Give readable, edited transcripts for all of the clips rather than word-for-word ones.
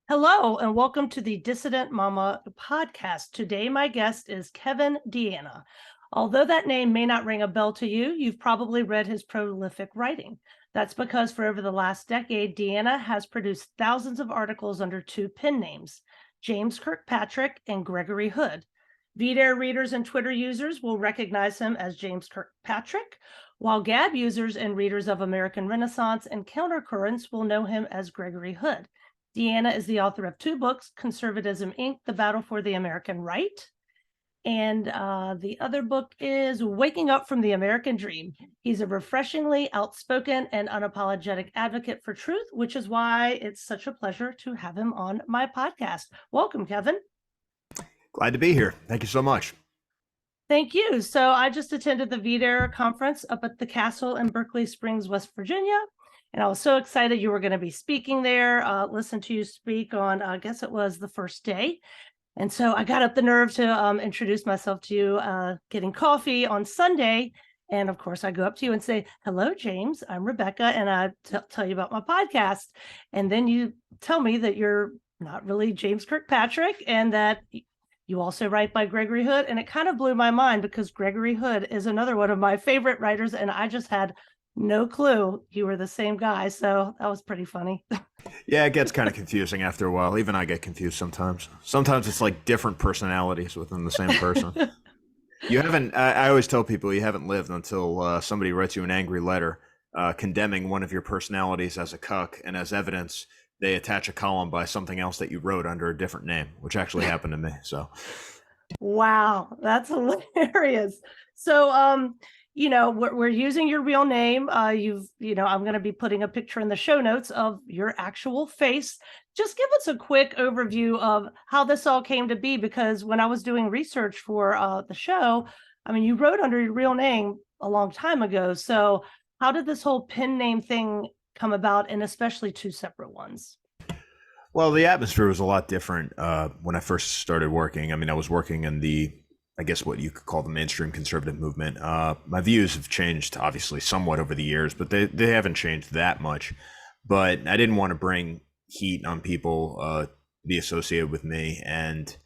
Hello, and welcome to the Dissident Mama podcast. Today, my guest is Kevin DeAnna. Although that name may not ring a bell to you, you've probably read his prolific writing. That's because for over the last decade, DeAnna has produced thousands of articles under two pen names, James Kirkpatrick and Gregory Hood. VDare readers and Twitter users will recognize him as James Kirkpatrick, while Gab users and readers of American Renaissance and Countercurrents will know him as Gregory Hood. DeAnna is the author of two books, Conservatism, Inc., The Battle for the American Right. And the other book is Waking Up from the American Dream. He's a refreshingly outspoken and unapologetic advocate for truth, which is why it's such a pleasure to have him on my podcast. Welcome, Kevin. Glad to be here. Thank you so much. Thank you. So I just attended the VDare conference up at the castle in Berkeley Springs, West Virginia. And I was so excited you were going to be speaking there, listen to you speak on, I guess it was the first day. And so I got up the nerve to introduce myself to you, getting coffee on Sunday. And of course, I go up to you and say, hello, James, I'm Rebecca, and I tell you about my podcast. And then you tell me that you're not really James Kirkpatrick and that you also write by Gregory Hood. And it kind of blew my mind because Gregory Hood is another one of my favorite writers. And I just had no clue you were the same guy. So that was pretty funny. Yeah, it gets kind of confusing after a while. Even I get confused sometimes. Sometimes it's like different personalities within the same person. You haven't, I always tell people you haven't lived until somebody writes you an angry letter condemning one of your personalities as a cuck, and as evidence, they attach a column by something else that you wrote under a different name, which actually happened to me. So, wow, that's hilarious. So, we're using your real name. I'm going to be putting a picture in the show notes of your actual face. Just give us a quick overview of how this all came to be, because when I was doing research for the show, I mean, you wrote under your real name a long time ago. So how did this whole pen name thing come about, and especially two separate ones? well, the atmosphere was a lot different when I first started working. I mean, I was working in I guess what you could call the mainstream conservative movement. My views have changed, obviously, somewhat over the years, but they haven't changed that much. But I didn't want to bring heat on people to be associated with me. And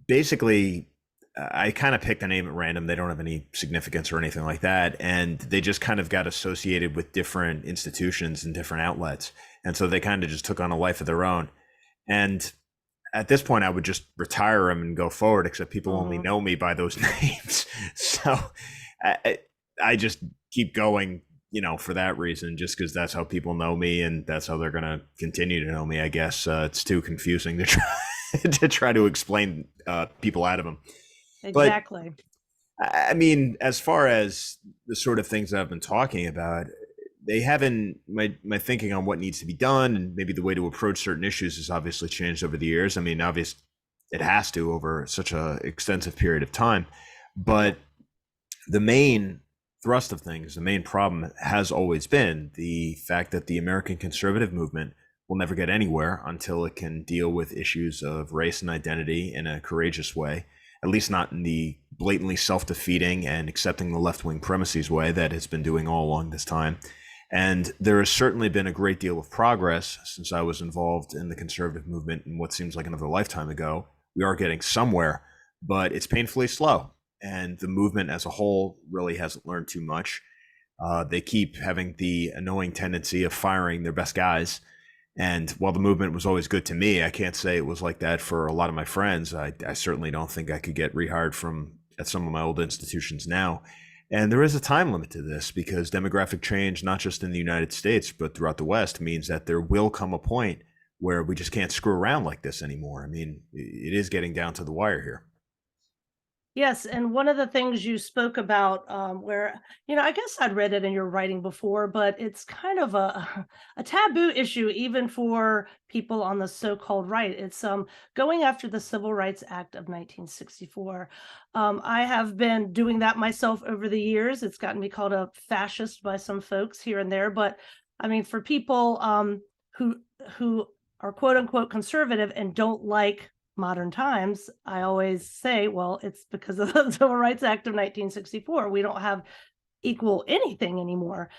basically, I kind of picked a name at random. They don't have any significance or anything like that. And they just kind of got associated with different institutions and different outlets. And so they kind of just took on a life of their own. And at this point, I would just retire them and go forward, except people only know me by those names. So I just keep going, for that reason, just because that's how people know me and that's how they're going to continue to know me. I guess it's too confusing to try to explain people out of them. Exactly. But, I mean, as far as the sort of things that I've been talking about, they haven't, my thinking on what needs to be done and maybe the way to approach certain issues has obviously changed over the years. I mean, obviously it has to over such a extensive period of time, but the main thrust of things, the main problem has always been the fact that the American conservative movement will never get anywhere until it can deal with issues of race and identity in a courageous way, at least not in the blatantly self-defeating and accepting the left-wing premises way that it's been doing all along this time. And there has certainly been a great deal of progress since I was involved in the conservative movement in what seems like another lifetime ago. We are getting somewhere, but it's painfully slow. And the movement as a whole really hasn't learned too much. They keep having the annoying tendency of firing their best guys. And while the movement was always good to me, I can't say it was like that for a lot of my friends. I certainly don't think I could get rehired at some of my old institutions now. And there is a time limit to this because demographic change, not just in the United States, but throughout the West, means that there will come a point where we just can't screw around like this anymore. I mean, it is getting down to the wire here. Yes, and one of the things you spoke about, where, I guess I'd read it in your writing before, but it's kind of a taboo issue, even for people on the so-called right. It's going after the Civil Rights Act of 1964. I have been doing that myself over the years. It's gotten me called a fascist by some folks here and there, but I mean, for people who are quote unquote conservative and don't like modern times, I always say, well, it's because of the Civil Rights Act of 1964. We don't have equal anything anymore.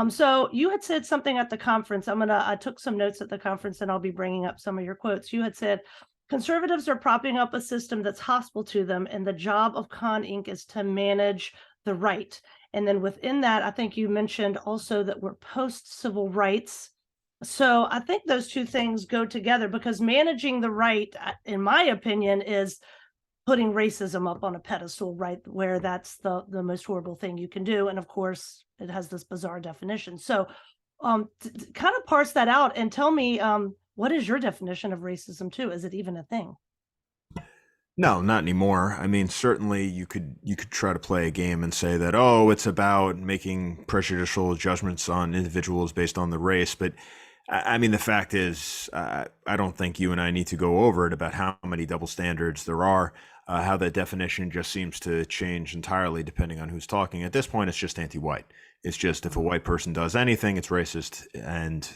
So you had said something at the conference. I took some notes at the conference and I'll be bringing up some of your quotes. You had said, conservatives are propping up a system that's hostile to them, and the job of Con Inc. is to manage the right. And then within that, I think you mentioned also that we're post-civil rights. So I think those two things go together, because managing the right, in my opinion, is putting racism up on a pedestal, right? Where that's the most horrible thing you can do. And of course, it has this bizarre definition. So kind of parse that out and tell me, what is your definition of racism too? Is it even a thing? No, not anymore. I mean, certainly you could try to play a game and say that, oh, it's about making prejudicial judgments on individuals based on the race. But I mean, the fact is, I don't think you and I need to go over it about how many double standards there are, how that definition just seems to change entirely depending on who's talking. At this point, it's just anti-white. It's just if a white person does anything, it's racist. And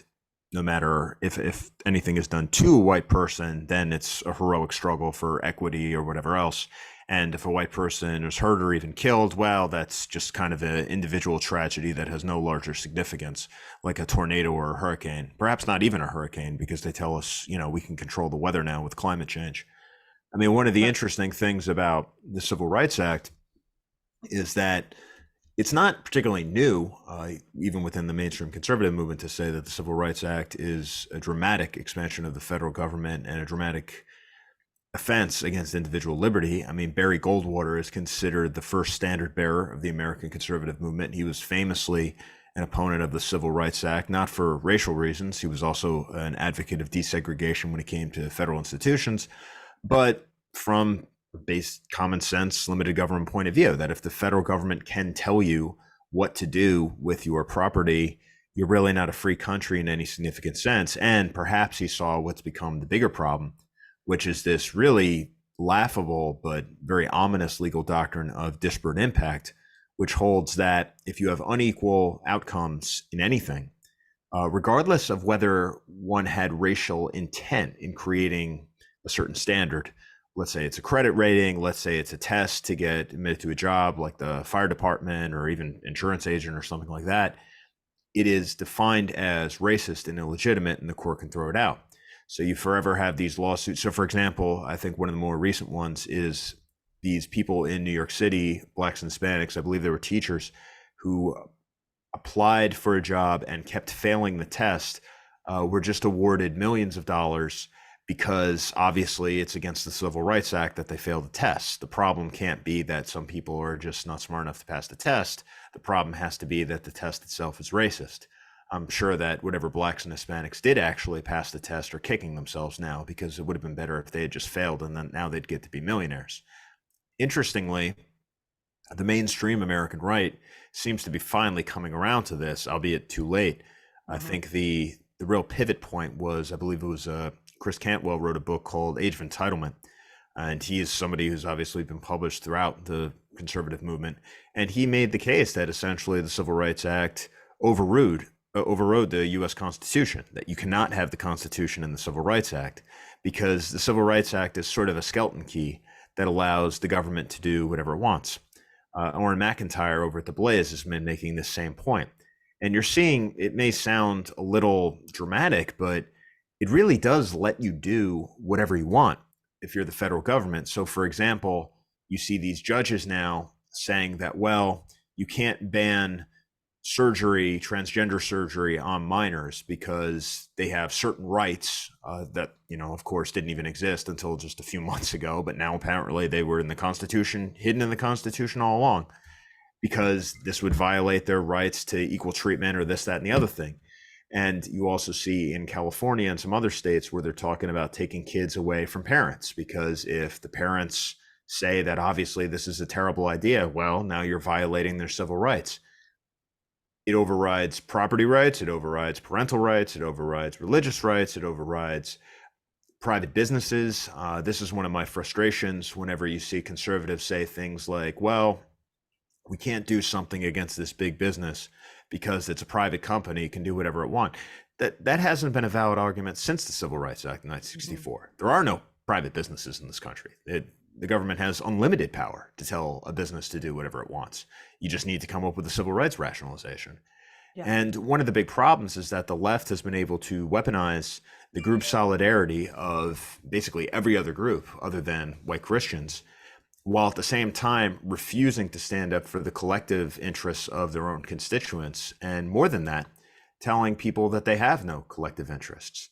no matter if anything is done to a white person, then it's a heroic struggle for equity or whatever else. And if a white person is hurt or even killed, well, that's just kind of an individual tragedy that has no larger significance, like a tornado or a hurricane. Perhaps not even a hurricane, because they tell us, we can control the weather now with climate change. I mean, one of the interesting things about the Civil Rights Act is that it's not particularly new, even within the mainstream conservative movement, to say that the Civil Rights Act is a dramatic expansion of the federal government and a dramatic offense against individual liberty. I mean, Barry Goldwater is considered the first standard bearer of the American conservative movement. He was famously an opponent of the Civil Rights Act, not for racial reasons. He was also an advocate of desegregation when it came to federal institutions, but from based common sense, limited government point of view, that if the federal government can tell you what to do with your property, you're really not a free country in any significant sense. And perhaps he saw what's become the bigger problem, which is this really laughable but very ominous legal doctrine of disparate impact, which holds that if you have unequal outcomes in anything, regardless of whether one had racial intent in creating a certain standard, let's say it's a credit rating, let's say it's a test to get admitted to a job like the fire department or even insurance agent or something like that, it is defined as racist and illegitimate, and the court can throw it out. So you forever have these lawsuits. So for example, I think one of the more recent ones is these people in New York City, blacks and Hispanics, I believe they were teachers, who applied for a job and kept failing the test, were just awarded millions of dollars because obviously it's against the Civil Rights Act that they failed the test. The problem can't be that some people are just not smart enough to pass the test. The problem has to be that the test itself is racist. I'm sure that whatever blacks and Hispanics did actually pass the test are kicking themselves now, because it would have been better if they had just failed and then now they'd get to be millionaires. Interestingly, the mainstream American right seems to be finally coming around to this, albeit too late. I think the real pivot point was, I believe it was Chris Cantwell wrote a book called Age of Entitlement. And he is somebody who's obviously been published throughout the conservative movement. And he made the case that essentially the Civil Rights Act overrode the U.S. Constitution, that you cannot have the Constitution and the Civil Rights Act, because the Civil Rights Act is sort of a skeleton key that allows the government to do whatever it wants. Orrin McIntyre over at The Blaze has been making this same point. And you're seeing, it may sound a little dramatic, but it really does let you do whatever you want if you're the federal government. So for example, you see these judges now saying that, well, you can't ban surgery, transgender surgery on minors because they have certain rights that, of course, didn't even exist until just a few months ago. But now apparently they were in the Constitution, hidden in the Constitution all along, because this would violate their rights to equal treatment or this, that, and the other thing. And you also see in California and some other states where they're talking about taking kids away from parents, because if the parents say that obviously this is a terrible idea, well, now you're violating their civil rights. It overrides property rights, it overrides parental rights, it overrides religious rights, it overrides private businesses. This is one of my frustrations whenever you see conservatives say things like, well, we can't do something against this big business because it's a private company, it can do whatever it wants. That hasn't been a valid argument since the Civil Rights Act in 1964. There are no private businesses in this country. the government has unlimited power to tell a business to do whatever it wants. You just need to come up with a civil rights rationalization. Yeah. And one of the big problems is that the left has been able to weaponize the group solidarity of basically every other group other than white Christians, while at the same time refusing to stand up for the collective interests of their own constituents. And more than that, telling people that they have no collective interests.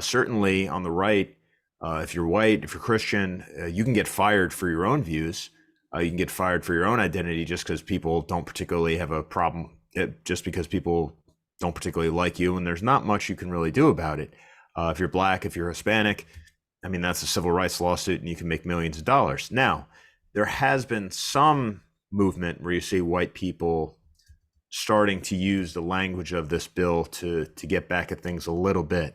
Certainly on the right, if you're white, if you're Christian, you can get fired for your own views. You can get fired for your own identity just because people don't particularly have a problem, just because people don't particularly like you, and there's not much you can really do about it. If you're black, if you're Hispanic, I mean, that's a civil rights lawsuit and you can make millions of dollars. Now, there has been some movement where you see white people starting to use the language of this bill to get back at things a little bit.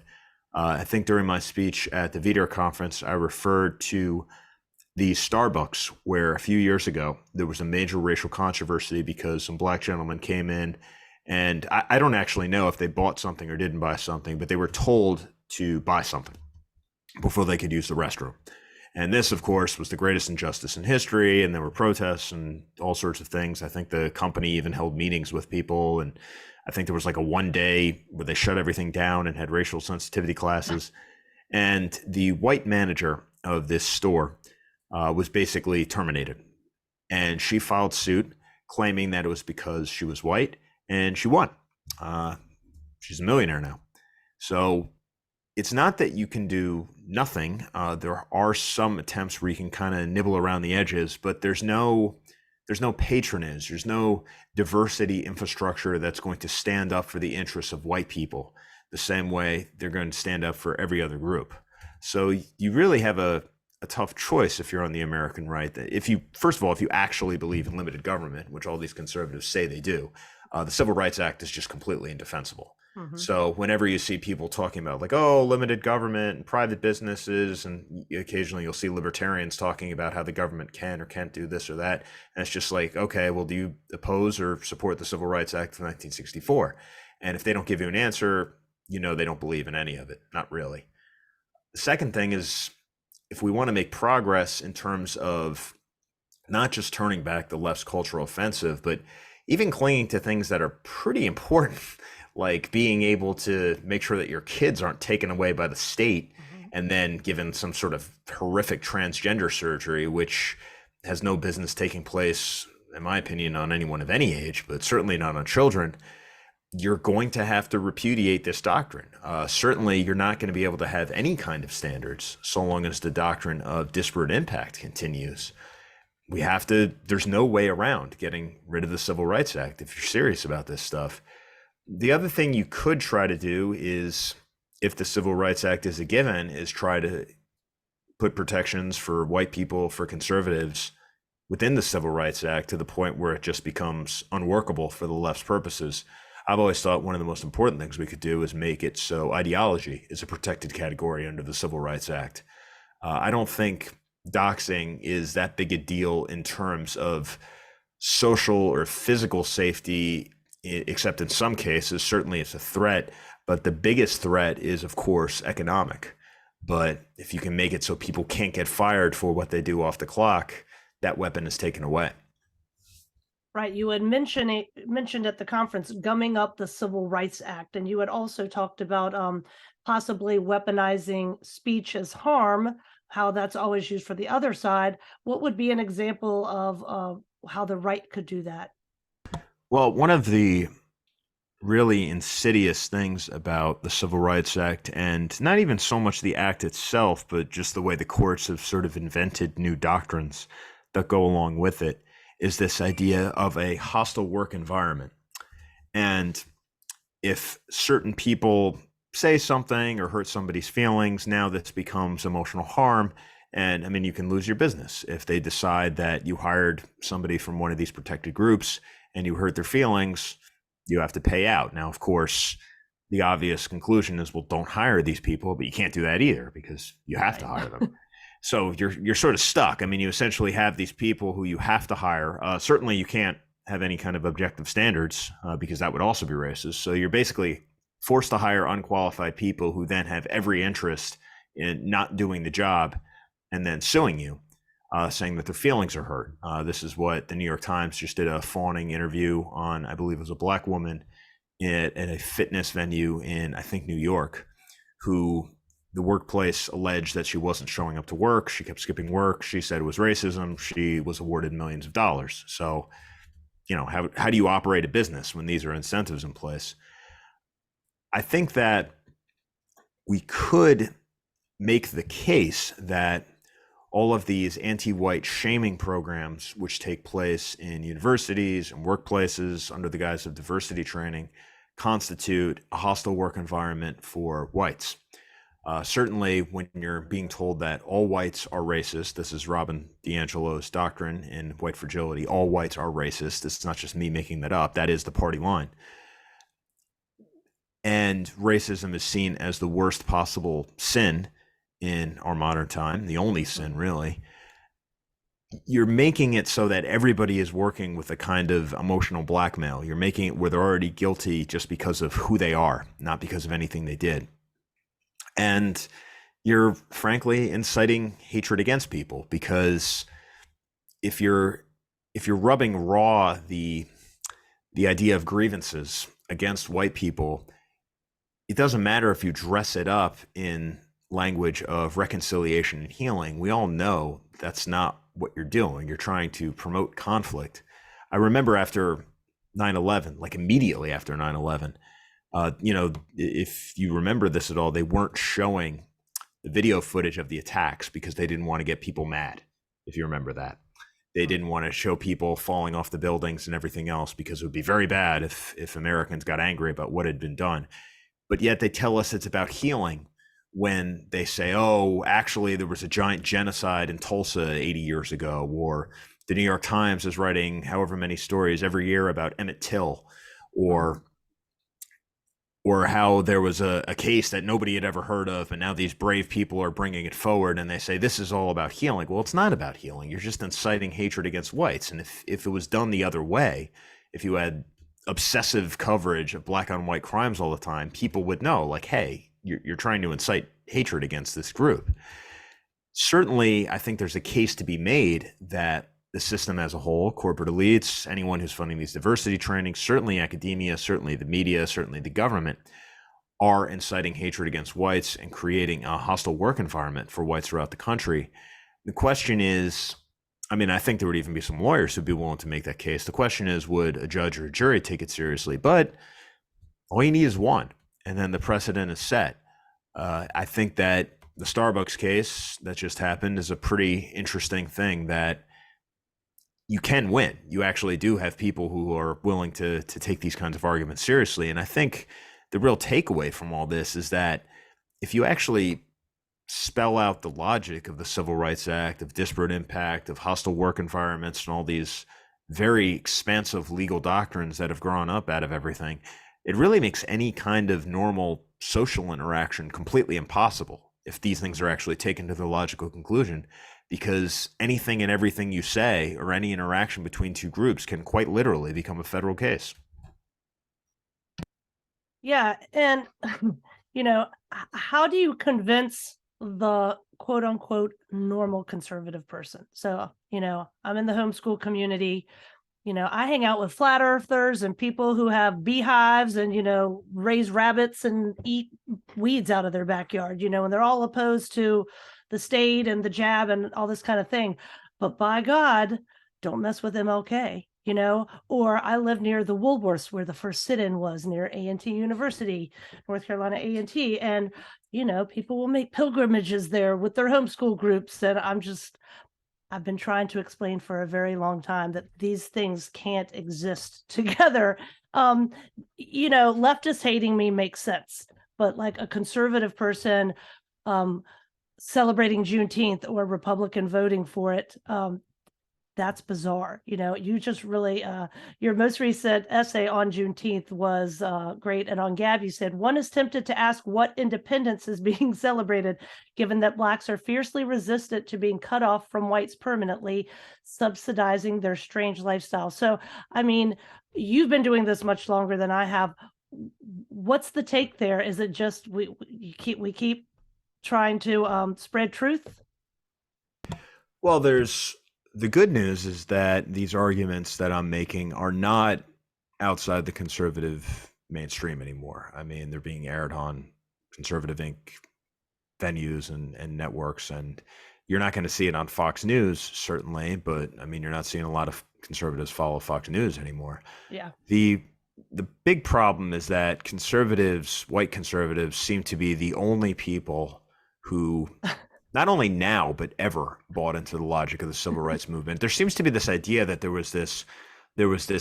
I think during my speech at the VDR conference, I referred to the Starbucks, where a few years ago, there was a major racial controversy because some black gentlemen came in, and I don't actually know if they bought something or didn't buy something, but they were told to buy something before they could use the restroom. And this, of course, was the greatest injustice in history, and there were protests and all sorts of things. I think the company even held meetings with people, and I think there was like a one day where they shut everything down and had racial sensitivity classes. And the white manager of this store was basically terminated. And she filed suit claiming that it was because she was white, and she won. She's a millionaire now. So it's not that you can do nothing. There are some attempts where you can kind of nibble around the edges, but there's no patronage. There's no diversity infrastructure that's going to stand up for the interests of white people the same way they're going to stand up for every other group. So you really have a tough choice if you're on the American right. If you, first of all, if you actually believe in limited government, which all these conservatives say they do, the Civil Rights Act is just completely indefensible. Mm-hmm. So whenever you see people talking about like, oh, limited government and private businesses, and occasionally you'll see libertarians talking about how the government can or can't do this or that. And it's just like, okay, well, do you oppose or support the Civil Rights Act of 1964? And if they don't give you an answer, you know they don't believe in any of it. Not really. The second thing is, if we want to make progress in terms of not just turning back the left's cultural offensive, but even clinging to things that are pretty important, like being able to make sure that your kids aren't taken away by the state and then given some sort of horrific transgender surgery, which has no business taking place, in my opinion, on anyone of any age, but certainly not on children. You're going to have to repudiate this doctrine. Certainly, you're not going to be able to have any kind of standards so long as the doctrine of disparate impact continues. We have to, there's no way around getting rid of the Civil Rights Act if you're serious about this stuff. The other thing you could try to do is, if the Civil Rights Act is a given, is try to put protections for white people, for conservatives within the Civil Rights Act to the point where it just becomes unworkable for the left's purposes. I've always thought one of the most important things we could do is make it so ideology is a protected category under the Civil Rights Act. I don't think doxing is that big a deal in terms of social or physical safety, except in some cases. Certainly it's a threat, but the biggest threat is, of course, economic. But if you can make it so people can't get fired for what they do off the clock, that weapon is taken away. Right. You had mentioned at the conference gumming up the Civil Rights Act, and you had also talked about possibly weaponizing speech as harm, how that's always used for the other side. What would be an example of how the right could do that? Well, one of the really insidious things about the Civil Rights Act, and not even so much the act itself, but just the way the courts have sort of invented new doctrines that go along with it, is this idea of a hostile work environment. And if certain people say something or hurt somebody's feelings, now this becomes emotional harm. And I mean, you can lose your business if they decide that you hired somebody from one of these protected groups and you hurt their feelings, you have to pay out. Now, of course, the obvious conclusion is, well, don't hire these people, but you can't do that either because you have to hire them. So you're sort of stuck. I mean, you essentially have these people who you have to hire. Certainly you can't have any kind of objective standards because that would also be racist. So you're basically forced to hire unqualified people who then have every interest in not doing the job and then suing you. saying that their feelings are hurt. This is what the New York Times just did a fawning interview on, I believe it was a black woman at a fitness venue in, I think, New York, who the workplace alleged that she wasn't showing up to work. She kept skipping work. She said it was racism. She was awarded millions of dollars. So, how do you operate a business when these are incentives in place? I think that we could make the case that all of these anti-white shaming programs, which take place in universities and workplaces under the guise of diversity training, constitute a hostile work environment for whites. Certainly, when you're being told that all whites are racist, this is Robin DiAngelo's doctrine in White Fragility, all whites are racist. It's not just me making that up. That is the party line. And racism is seen as the worst possible sin in our modern time, the only sin, really. You're making it so that everybody is working with a kind of emotional blackmail. You're making it where they're already guilty just because of who they are, not because of anything they did. And you're frankly inciting hatred against people, because if you're rubbing raw the idea of grievances against white people, it doesn't matter if you dress it up in language of reconciliation and healing. We all know that's not what you're doing. You're trying to promote conflict. I remember after 9/11, like immediately after 9/11, if you remember this at all, they weren't showing the video footage of the attacks because they didn't want to get people mad, if you remember that. They didn't want to show people falling off the buildings and everything else because it would be very bad if Americans got angry about what had been done. But yet they tell us it's about healing when they say, oh, actually, there was a giant genocide in Tulsa 80 years ago, or the New York Times is writing however many stories every year about Emmett Till, or how there was a case that nobody had ever heard of, and now these brave people are bringing it forward, and they say this is all about healing. Well, it's not about healing. You're just inciting hatred against whites. And if it was done the other way, if you had obsessive coverage of black on white crimes all the time, people would know, like, hey, you're trying to incite hatred against this group. Certainly, I think there's a case to be made that the system as a whole, corporate elites, anyone who's funding these diversity trainings, certainly academia, certainly the media, certainly the government, are inciting hatred against whites and creating a hostile work environment for whites throughout the country. The question is, I think there would even be some lawyers who'd be willing to make that case. The question is, would a judge or a jury take it seriously? But all you need is one, and then the precedent is set. I think that the Starbucks case that just happened is a pretty interesting thing, that you can win. You actually do have people who are willing to take these kinds of arguments seriously. And I think the real takeaway from all this is that if you actually spell out the logic of the Civil Rights Act, of disparate impact, of hostile work environments, and all these very expansive legal doctrines that have grown up out of everything, it really makes any kind of normal social interaction completely impossible if these things are actually taken to their logical conclusion, because anything and everything you say or any interaction between two groups can quite literally become a federal case. Yeah. And, how do you convince the quote unquote normal conservative person? So, I'm in the homeschool community. I hang out with flat earthers and people who have beehives and, raise rabbits and eat weeds out of their backyard, and they're all opposed to the state and the jab and all this kind of thing. But by God, don't mess with MLK, or I live near the Woolworths where the first sit-in was, near A&T University, North Carolina A&T. And, people will make pilgrimages there with their homeschool groups. And I've been trying to explain for a very long time that these things can't exist together. Leftists hating me makes sense, but like a conservative person celebrating Juneteenth or Republican voting for it, that's bizarre. You just really, your most recent essay on Juneteenth was great. And on Gab, you said, one is tempted to ask what independence is being celebrated, given that Blacks are fiercely resistant to being cut off from whites permanently, subsidizing their strange lifestyle. So, you've been doing this much longer than I have. What's the take there? Is it just we keep trying to spread truth? Well, there's the good news is that these arguments that I'm making are not outside the conservative mainstream anymore. I mean, they're being aired on conservative Inc. venues and networks, and you're not going to see it on Fox News, certainly, but I mean, you're not seeing a lot of conservatives follow Fox News anymore. Yeah. The big problem is that conservatives, white conservatives, seem to be the only people who not only now but ever bought into the logic of the civil rights movement. There seems to be this idea that there was this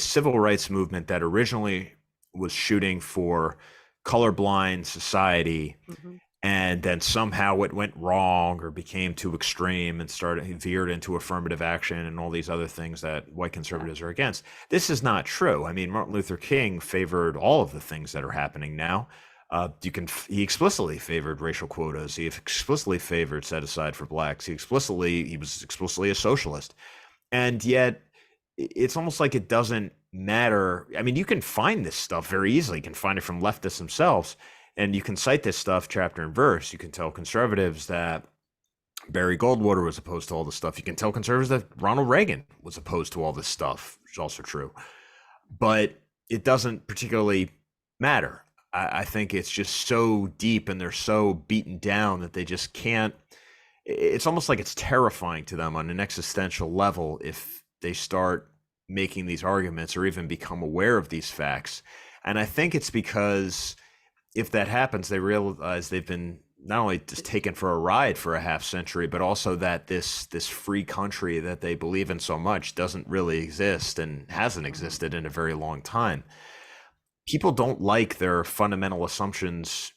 civil rights movement that originally was shooting for colorblind society, Hmm. and then somehow it went wrong or became too extreme and started veered into affirmative action and all these other things that white Yeah. conservatives are against. This is not true. I mean, Martin Luther King favored all of the things that are happening now. He explicitly favored racial quotas. He explicitly favored set aside for blacks. He was explicitly a socialist, and yet it's almost like it doesn't matter. I mean, you can find this stuff very easily. You can find it from leftists themselves, and you can cite this stuff chapter and verse. You can tell conservatives that Barry Goldwater was opposed to all this stuff. You can tell conservatives that Ronald Reagan was opposed to all this stuff, which is also true. But it doesn't particularly matter. I think it's just so deep and they're so beaten down that they just can't. It's almost like it's terrifying to them on an existential level if they start making these arguments or even become aware of these facts. And I think it's because if that happens, they realize they've been not only just taken for a ride for a half century, but also that this free country that they believe in so much doesn't really exist and hasn't existed in a very long time. People don't like their fundamental assumptions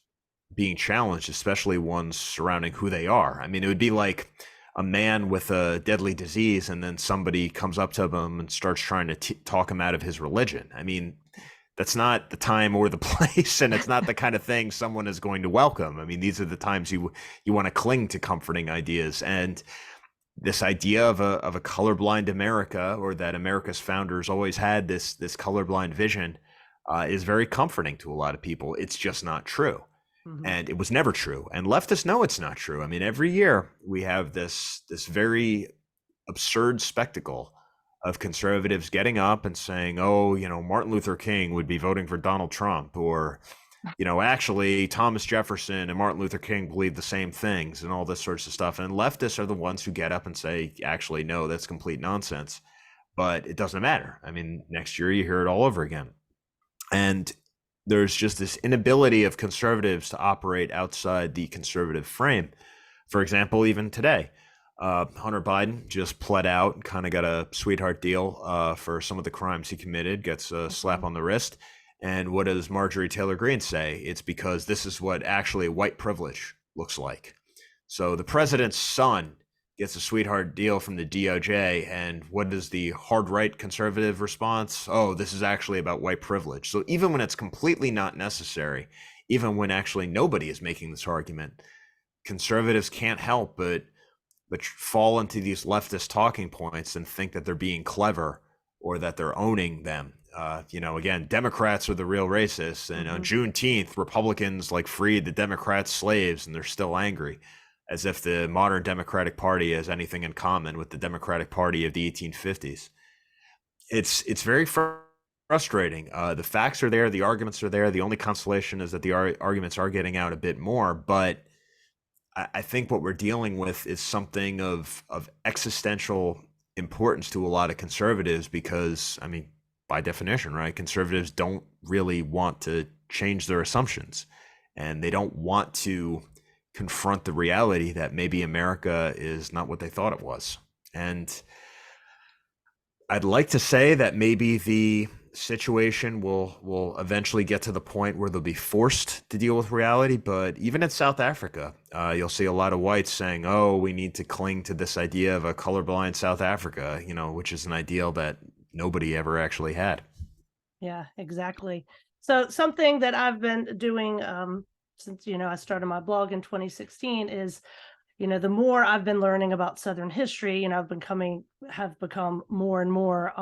being challenged, especially ones surrounding who they are. I mean, it would be like a man with a deadly disease, and then somebody comes up to him and starts trying to talk him out of his religion. I mean, that's not the time or the place, and it's not the kind of thing someone is going to welcome. I mean, these are the times you want to cling to comforting ideas, and this idea of a colorblind America, or that America's founders always had this colorblind vision, is very comforting to a lot of people. It's just not true. Hmm. And it was never true. And leftists know it's not true. I mean, every year we have this very absurd spectacle of conservatives getting up and saying, "Oh, Martin Luther King would be voting for Donald Trump," or, actually Thomas Jefferson and Martin Luther King believed the same things, and all this sorts of stuff. And leftists are the ones who get up and say, "Actually, no, that's complete nonsense." But it doesn't matter. I mean, next year you hear it all over again. And there's just this inability of conservatives to operate outside the conservative frame. For example, even today, Hunter Biden just pled out, kind of got a sweetheart deal for some of the crimes he committed, gets a slap on the wrist. And what does Marjorie Taylor Greene say? It's because this is what actually white privilege looks like. So the president's son gets a sweetheart deal from the DOJ, and what is the hard right conservative response? Oh, this is actually about white privilege. So even when it's completely not necessary, even when actually nobody is making this argument, conservatives can't help but fall into these leftist talking points and think that they're being clever or that they're owning them. Again, Democrats are the real racists, and on Juneteenth, Republicans freed the Democrats' slaves, and they're still angry, as if the modern Democratic Party has anything in common with the Democratic Party of the 1850s. It's very frustrating. The facts are there, the arguments are there. The only consolation is that the arguments are getting out a bit more, but I think what we're dealing with is something of existential importance to a lot of conservatives, because, I mean, by definition, right, conservatives don't really want to change their assumptions, and they don't want to confront the reality that maybe America is not what they thought it was. And I'd like to say that maybe the situation will eventually get to the point where they'll be forced to deal with reality. But even in South Africa, you'll see a lot of whites saying, "Oh, we need to cling to this idea of a colorblind South Africa," which is an ideal that nobody ever actually had. Yeah, exactly. So something that I've been doing since I started my blog in 2016 is, the more I've been learning about Southern history, have become more and more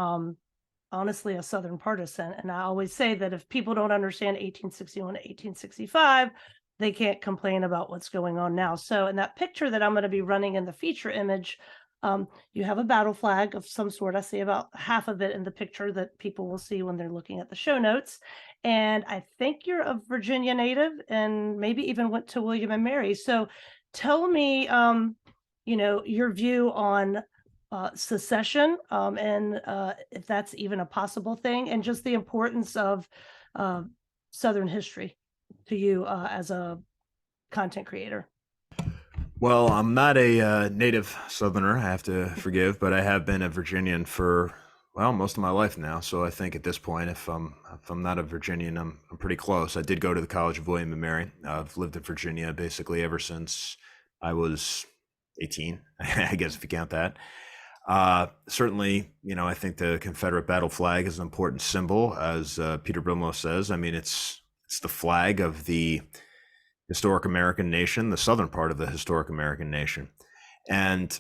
honestly a Southern partisan. And I always say that if people don't understand 1861 to 1865, they can't complain about what's going on now. So in that picture that I'm going to be running in the feature image, You have a battle flag of some sort. I see about half of it in the picture that people will see when they're looking at the show notes. And I think you're a Virginia native and maybe even went to William and Mary. So tell me, your view on secession, and if that's even a possible thing, and just the importance of uh, Southern history to you as a content creator. Well, I'm not a native Southerner, I have to forgive, but I have been a Virginian for, well, most of my life now. So I think at this point, if I'm not a Virginian, I'm pretty close. I did go to the College of William and Mary. I've lived in Virginia basically ever since I was 18, I guess if you count that. Certainly, I think the Confederate battle flag is an important symbol, as Peter Brimlow says. I mean, it's the flag of the historic American nation, the southern part of the historic American nation. And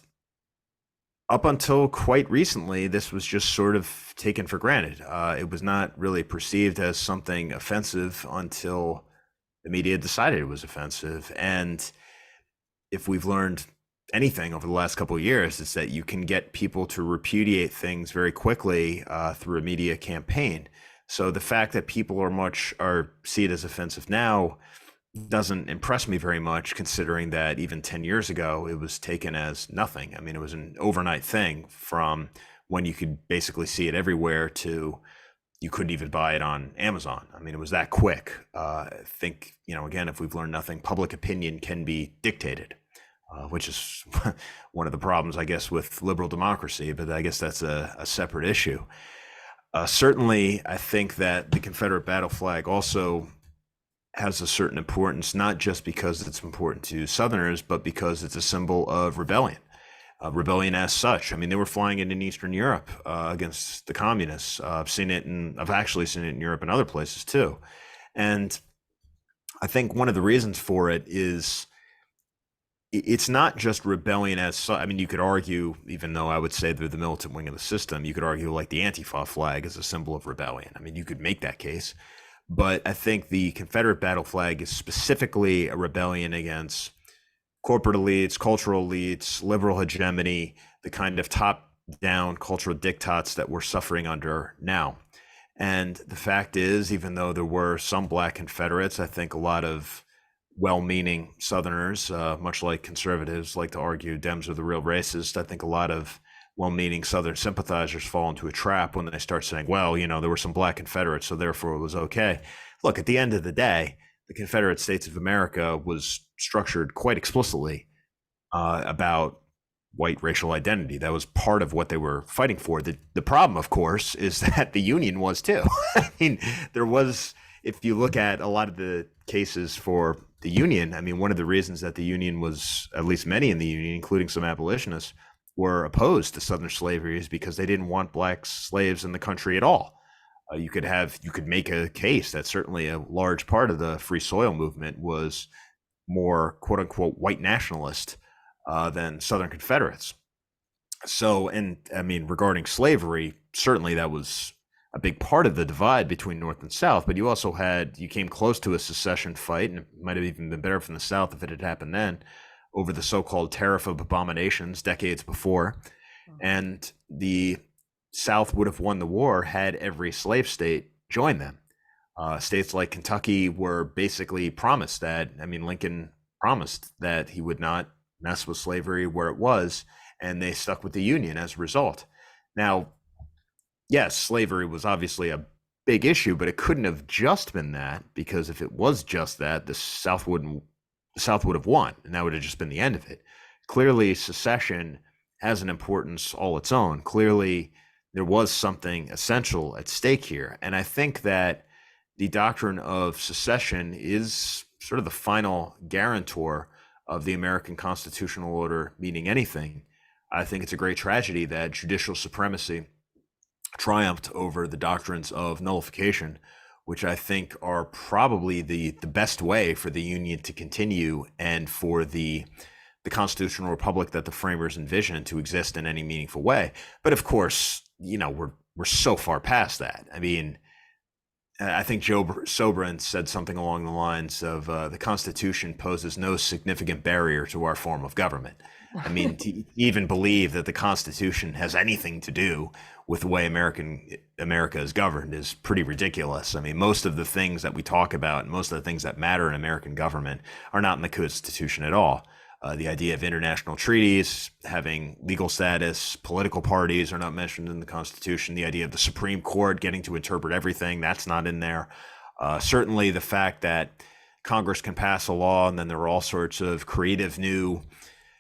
up until quite recently, this was just sort of taken for granted. It was not really perceived as something offensive until the media decided it was offensive. And if we've learned anything over the last couple of years, it's that you can get people to repudiate things very quickly through a media campaign. So the fact that people are see it as offensive now doesn't impress me very much, considering that even 10 years ago, it was taken as nothing. I mean, it was an overnight thing from when you could basically see it everywhere to you couldn't even buy it on Amazon. I mean, it was that quick. I think, again, if we've learned nothing, public opinion can be dictated, which is one of the problems, I guess, with liberal democracy, but I guess that's a separate issue. Certainly, I think that the Confederate battle flag also has a certain importance, not just because it's important to Southerners, but because it's a symbol of rebellion. Rebellion as such. I mean, they were flying it in Eastern Europe against the communists. I've actually seen it in Europe and other places too. And I think one of the reasons for it is it's not just rebellion as such. I mean, you could argue, even though I would say they're the militant wing of the system, you could argue like the Antifa flag is a symbol of rebellion. I mean, you could make that case. But I think the Confederate battle flag is specifically a rebellion against corporate elites, cultural elites, liberal hegemony, the kind of top-down cultural diktats that we're suffering under now. And the fact is, even though there were some Black Confederates, I think a lot of well-meaning Southerners, much like conservatives like to argue Dems are the real racists, I think a lot of well-meaning Southern sympathizers fall into a trap when they start saying, well, there were some Black Confederates, so therefore it was okay. Look, at the end of the day, the Confederate States of America was structured quite explicitly about white racial identity. That was part of what they were fighting for. The problem, of course, is that the Union was too. I mean, there was, if you look at a lot of the cases for the Union, I mean, one of the reasons that the Union was, at least many in the Union, including some abolitionists, were opposed to Southern slavery is because they didn't want Black slaves in the country at all. You could make a case that certainly a large part of the free soil movement was more quote unquote white nationalist than Southern Confederates. So, and I mean, regarding slavery, certainly that was a big part of the divide between North and South, but you came close to a secession fight, and it might have even been better from the South if it had happened then, over the so-called Tariff of Abominations decades before. And the South would have won the war had every slave state joined them. States like Kentucky were basically promised that. I mean, Lincoln promised that he would not mess with slavery where it was, and they stuck with the Union as a result. Now, yes, slavery was obviously a big issue, but it couldn't have just been that, because if it was just that, the South would have won, and that would have just been the end of it. Clearly, secession has an importance all its own. Clearly, there was something essential at stake here. And I think that the doctrine of secession is sort of the final guarantor of the American constitutional order meaning anything. I think it's a great tragedy that judicial supremacy triumphed over the doctrines of nullification, which I think are probably the best way for the Union to continue and for the constitutional republic that the framers envisioned to exist in any meaningful way. But of course, we're so far past that. I mean, I think Joe Sobran said something along the lines of the Constitution poses no significant barrier to our form of government. I mean, to even believe that the Constitution has anything to do with the way America is governed is pretty ridiculous. I mean, most of the things that we talk about and most of the things that matter in American government are not in the Constitution at all. The idea of international treaties, having legal status, political parties are not mentioned in the Constitution. The idea of the Supreme Court getting to interpret everything, that's not in there. Certainly the fact that Congress can pass a law and then there are all sorts of creative new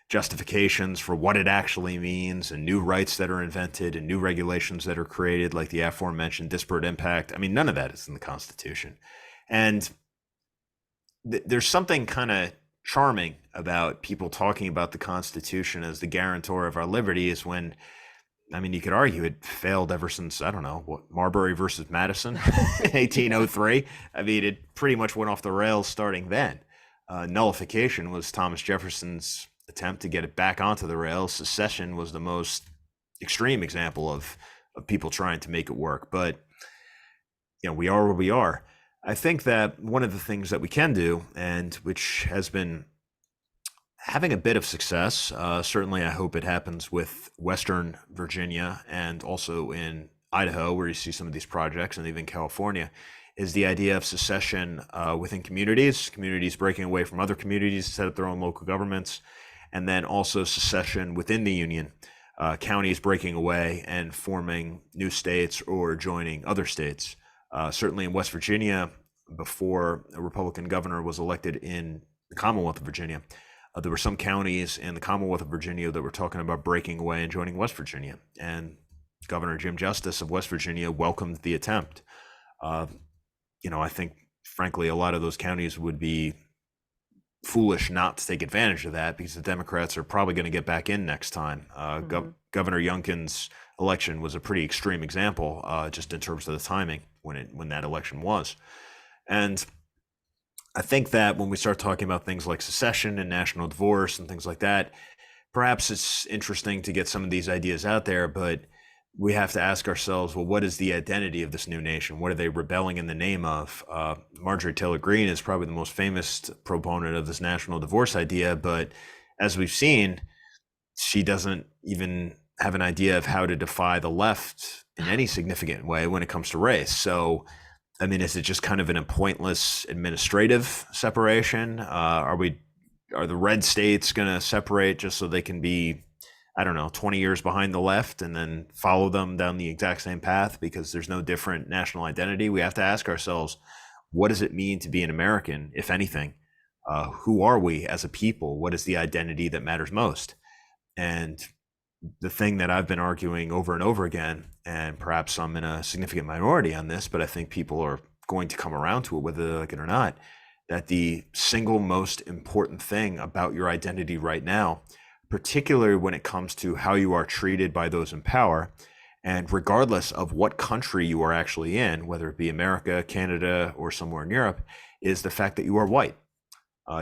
justifications for what it actually means and new rights that are invented and new regulations that are created, like the aforementioned disparate impact. I mean, none of that is in the Constitution. And there's something kind of charming about people talking about the Constitution as the guarantor of our liberties when, I mean, you could argue it failed ever since, I don't know, what, Marbury versus Madison, 1803. I mean, it pretty much went off the rails starting then. Nullification was Thomas Jefferson's attempt to get it back onto the rails. Secession was the most extreme example of people trying to make it work. But, you know, we are where we are. I think that one of the things that we can do, and which has been having a bit of success, certainly I hope it happens with Western Virginia and also in Idaho, where you see some of these projects, and even California, is the idea of secession within communities breaking away from other communities to set up their own local governments, and then also secession within the Union, counties breaking away and forming new states or joining other states. Certainly in West Virginia, before a Republican governor was elected in the Commonwealth of Virginia, there were some counties in the Commonwealth of Virginia that were talking about breaking away and joining West Virginia. And Governor Jim Justice of West Virginia welcomed the attempt. You know, I think, frankly, a lot of those counties would be foolish not to take advantage of that because the Democrats are probably going to get back in next time. Governor Youngkin's election was a pretty extreme example, just in terms of the timing when that election was. And I think that when we start talking about things like secession and national divorce and things like that, perhaps it's interesting to get some of these ideas out there, but we have to ask ourselves, well, what is the identity of this new nation? What are they rebelling in the name of? Marjorie Taylor Greene is probably the most famous proponent of this national divorce idea, but as we've seen, she doesn't even have an idea of how to defy the left in any significant way when it comes to race. So, I mean, is it just kind of a pointless administrative separation? Are the red states going to separate just so they can be, I don't know, 20 years behind the left and then follow them down the exact same path because there's no different national identity? We have to ask ourselves, what does it mean to be an American, if anything? Who are we as a people? What is the identity that matters most? And the thing that I've been arguing over and over again, and perhaps I'm in a significant minority on this, but I think people are going to come around to it, whether they like it or not, that the single most important thing about your identity right now, particularly when it comes to how you are treated by those in power, and regardless of what country you are actually in, whether it be America, Canada, or somewhere in Europe, is the fact that you are white.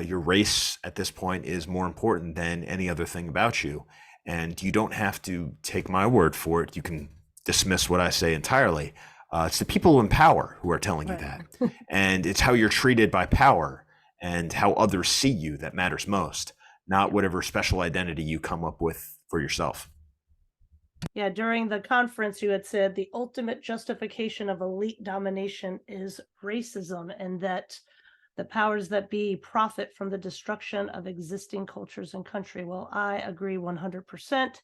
Your race at this point is more important than any other thing about you. And you don't have to take my word for it. You can dismiss what I say entirely. It's the people in power who are telling you that. And it's how you're treated by power and how others see you that matters most, not whatever special identity you come up with for yourself. Yeah, during the conference, you had said the ultimate justification of elite domination is racism, and that the powers that be profit from the destruction of existing cultures and country. Well, I agree 100%.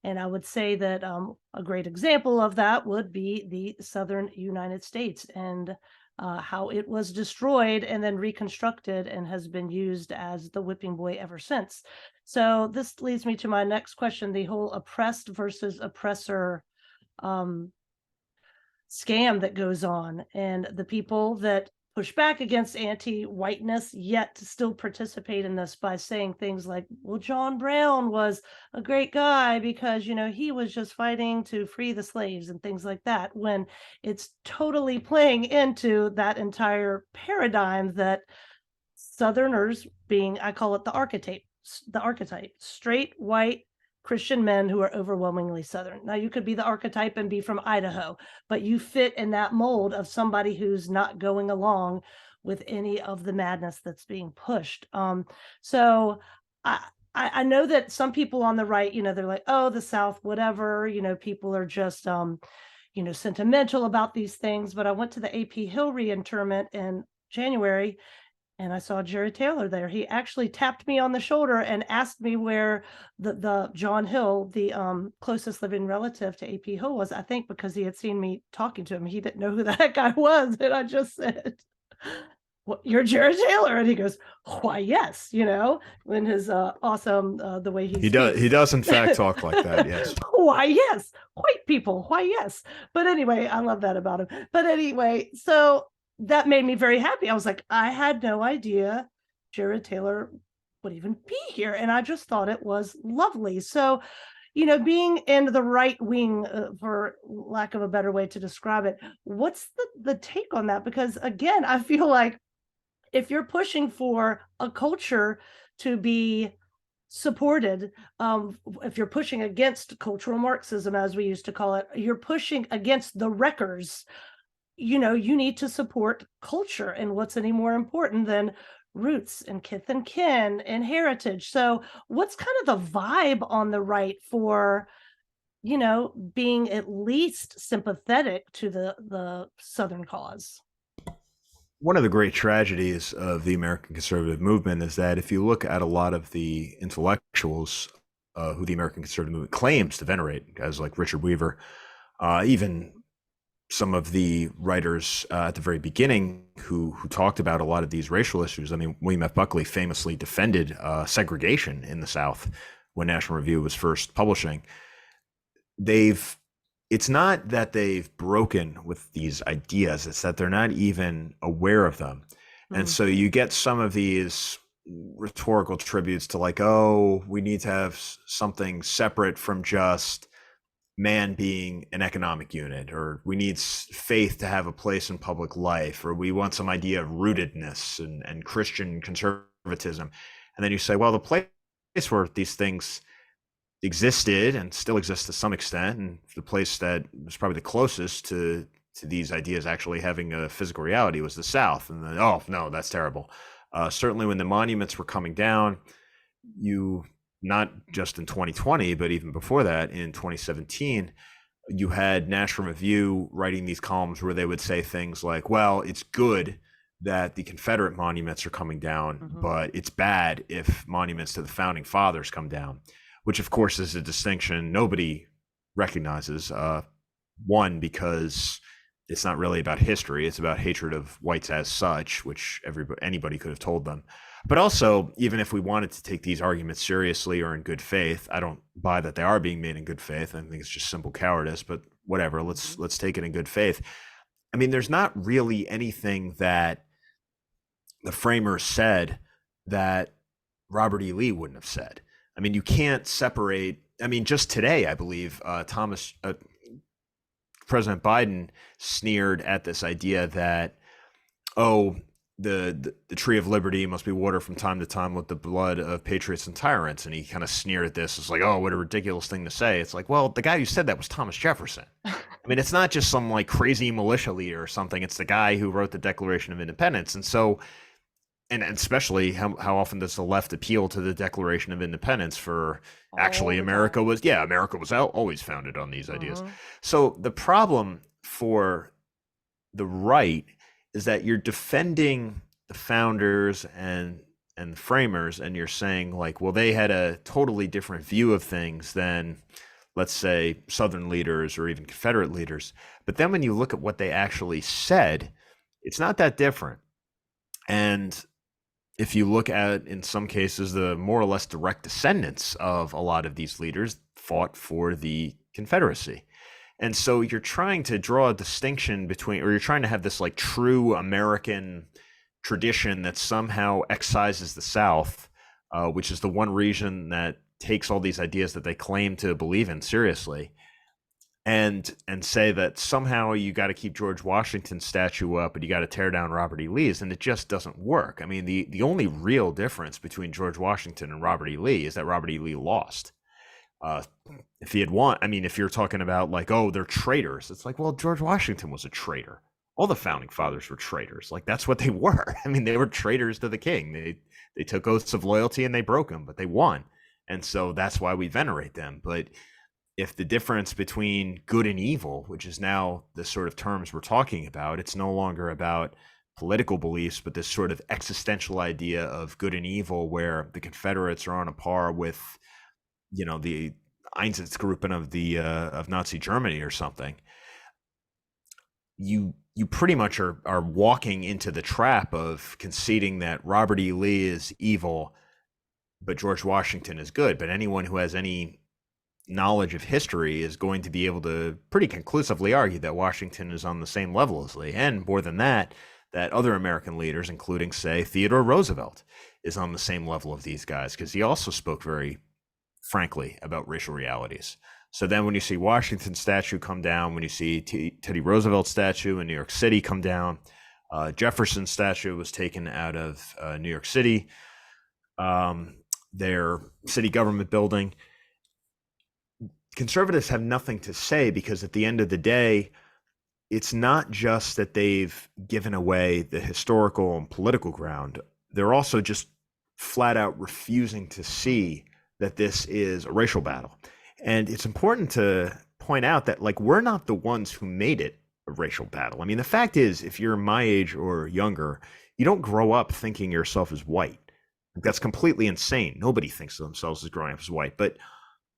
And I would say that a great example of that would be the Southern United States and how it was destroyed and then reconstructed and has been used as the whipping boy ever since. So this leads me to my next question, the whole oppressed versus oppressor scam that goes on, and the people that push back against anti-whiteness yet to still participate in this by saying things like, well, John Brown was a great guy because, you know, he was just fighting to free the slaves and things like that, when it's totally playing into that entire paradigm that Southerners being, I call it the archetype, straight, white, Christian men who are overwhelmingly Southern. Now, you could be the archetype and be from Idaho, but you fit in that mold of somebody who's not going along with any of the madness that's being pushed. So I, I know that some people on the right, they're like, oh, the South, whatever, people are just, sentimental about these things. But I went to the AP Hill reinterment in January, and I saw Jared Taylor there. He actually tapped me on the shoulder and asked me where the John Hill, the closest living relative to AP Hill, was. I think because he had seen me talking to him, he didn't know who that guy was, and I just said, "Well, you're Jared Taylor," and he goes, "Why, yes," in his awesome the way he speaks. He does in fact talk like that. Yes. Why, yes, white people. Why, yes. But anyway, I love that about him. But anyway, so that made me very happy. I was like, I had no idea Jared Taylor would even be here. And I just thought it was lovely. So, being in the right wing, for lack of a better way to describe it, what's the take on that? Because again, I feel like if you're pushing for a culture to be supported, if you're pushing against cultural Marxism, as we used to call it, you're pushing against the wreckers. You need to support culture, and what's any more important than roots and kith and kin and heritage? So what's kind of the vibe on the right for, being at least sympathetic to the Southern cause? One of the great tragedies of the American conservative movement is that if you look at a lot of the intellectuals who the American conservative movement claims to venerate, guys like Richard Weaver, even some of the writers at the very beginning who talked about a lot of these racial issues. I mean, William F. Buckley famously defended segregation in the South when National Review was first publishing. It's not that they've broken with these ideas, it's that they're not even aware of them. And so you get some of these rhetorical tributes to like, oh, we need to have something separate from just man being an economic unit, or we need faith to have a place in public life, or we want some idea of rootedness and Christian conservatism. And then you say, well, the place where these things existed and still exist to some extent, and the place that was probably the closest to these ideas actually having a physical reality was the South. And then, oh no, that's terrible. Certainly when the monuments were coming down, not just in 2020, but even before that, in 2017, you had National Review writing these columns where they would say things like, well, it's good that the Confederate monuments are coming down, but it's bad if monuments to the founding fathers come down, which of course is a distinction nobody recognizes. One, because it's not really about history, it's about hatred of whites as such, which anybody could have told them. But also, even if we wanted to take these arguments seriously or in good faith, I don't buy that they are being made in good faith. I think it's just simple cowardice, but whatever, let's take it in good faith. I mean, there's not really anything that the framers said that Robert E. Lee wouldn't have said. I mean, you can't separate. I mean, just today, I believe President Biden sneered at this idea that, oh, the tree of liberty must be watered from time to time with the blood of patriots and tyrants. And he kind of sneered at this. It's like, oh, what a ridiculous thing to say. It's like, well, the guy who said that was Thomas Jefferson. I mean, it's not just some like crazy militia leader or something. It's the guy who wrote the Declaration of Independence. And so, and especially how often does the left appeal to the Declaration of Independence for actually America was always founded on these ideas. So the problem for the right is that you're defending the founders and the framers, and you're saying like, well, they had a totally different view of things than, let's say, Southern leaders or even Confederate leaders. But then when you look at what they actually said, it's not that different. And if you look at, in some cases, the more or less direct descendants of a lot of these leaders fought for the Confederacy. And so you're trying to draw a distinction between, or you're trying to have this like true American tradition that somehow excises the South, which is the one region that takes all these ideas that they claim to believe in seriously, and say that somehow you got to keep George Washington's statue up, but you got to tear down Robert E. Lee's, and it just doesn't work. I mean, the only real difference between George Washington and Robert E. Lee is that Robert E. Lee lost. Uh, if he had won, I mean, if you're talking about like, oh, they're traitors, it's like, well, George Washington was a traitor. All the founding fathers were traitors. Like that's what they were. I mean, they were traitors to the king. They took oaths of loyalty and they broke them, but they won. And so that's why we venerate them. But if the difference between good and evil, which is now the sort of terms we're talking about, it's no longer about political beliefs, but this sort of existential idea of good and evil, where the Confederates are on a par with, the Einsatzgruppen of Nazi Germany or something. You pretty much are walking into the trap of conceding that Robert E. Lee is evil, but George Washington is good. But anyone who has any knowledge of history is going to be able to pretty conclusively argue that Washington is on the same level as Lee. And more than that other American leaders, including, say, Theodore Roosevelt, is on the same level of these guys, because he also spoke very frankly about racial realities. So then when you see Washington's statue come down, when you see Teddy Roosevelt's statue in New York City come down, Jefferson's statue was taken out of New York City, their city government building. Conservatives have nothing to say, because at the end of the day, it's not just that they've given away the historical and political ground. They're also just flat out refusing to see that this is a racial battle. And it's important to point out that, like, we're not the ones who made it a racial battle. I mean, the fact is, if you're my age or younger, you don't grow up thinking yourself as white. That's completely insane. Nobody thinks of themselves as growing up as white. But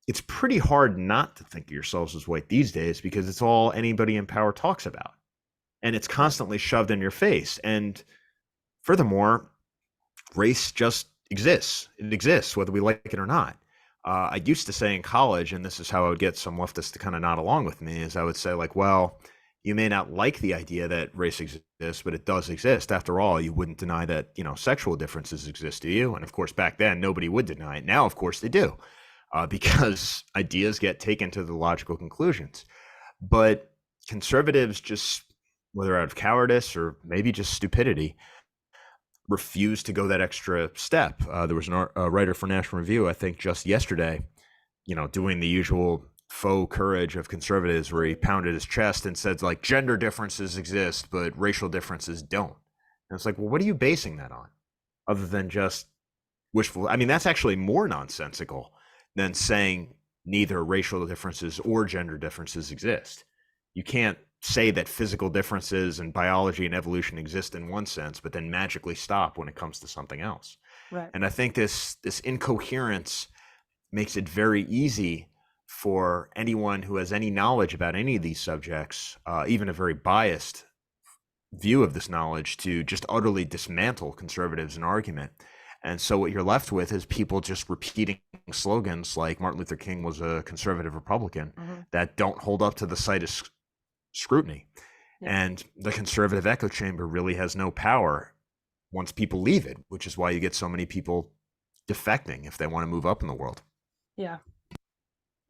it's pretty hard not to think of yourselves as white these days, because it's all anybody in power talks about. And it's constantly shoved in your face. And furthermore, race just exists. It exists, whether we like it or not. I used to say in college, and this is how I would get some leftists to kind of nod along with me, is I would say, like, well, you may not like the idea that race exists, but it does exist. After all, you wouldn't deny that, sexual differences exist, do you? And of course, back then, nobody would deny it. Now, of course, they do. Because ideas get taken to the logical conclusions. But conservatives, just whether out of cowardice or maybe just stupidity, refuse to go that extra step. There was a writer for National Review, I think just yesterday, doing the usual faux courage of conservatives, where he pounded his chest and said, like, gender differences exist, but racial differences don't. And it's like, well, what are you basing that on? Other than just wishful. I mean, that's actually more nonsensical than saying neither racial differences or gender differences exist. You can't say that physical differences and biology and evolution exist in one sense, but then magically stop when it comes to something else. Right. And I think this incoherence makes it very easy for anyone who has any knowledge about any of these subjects, even a very biased view of this knowledge, to just utterly dismantle conservatives in argument. And so what you're left with is people just repeating slogans like Martin Luther King was a conservative Republican, that don't hold up to the slightest scrutiny. Yeah. And the conservative echo chamber really has no power once people leave it, which is why you get so many people defecting if they want to move up in the world. Yeah.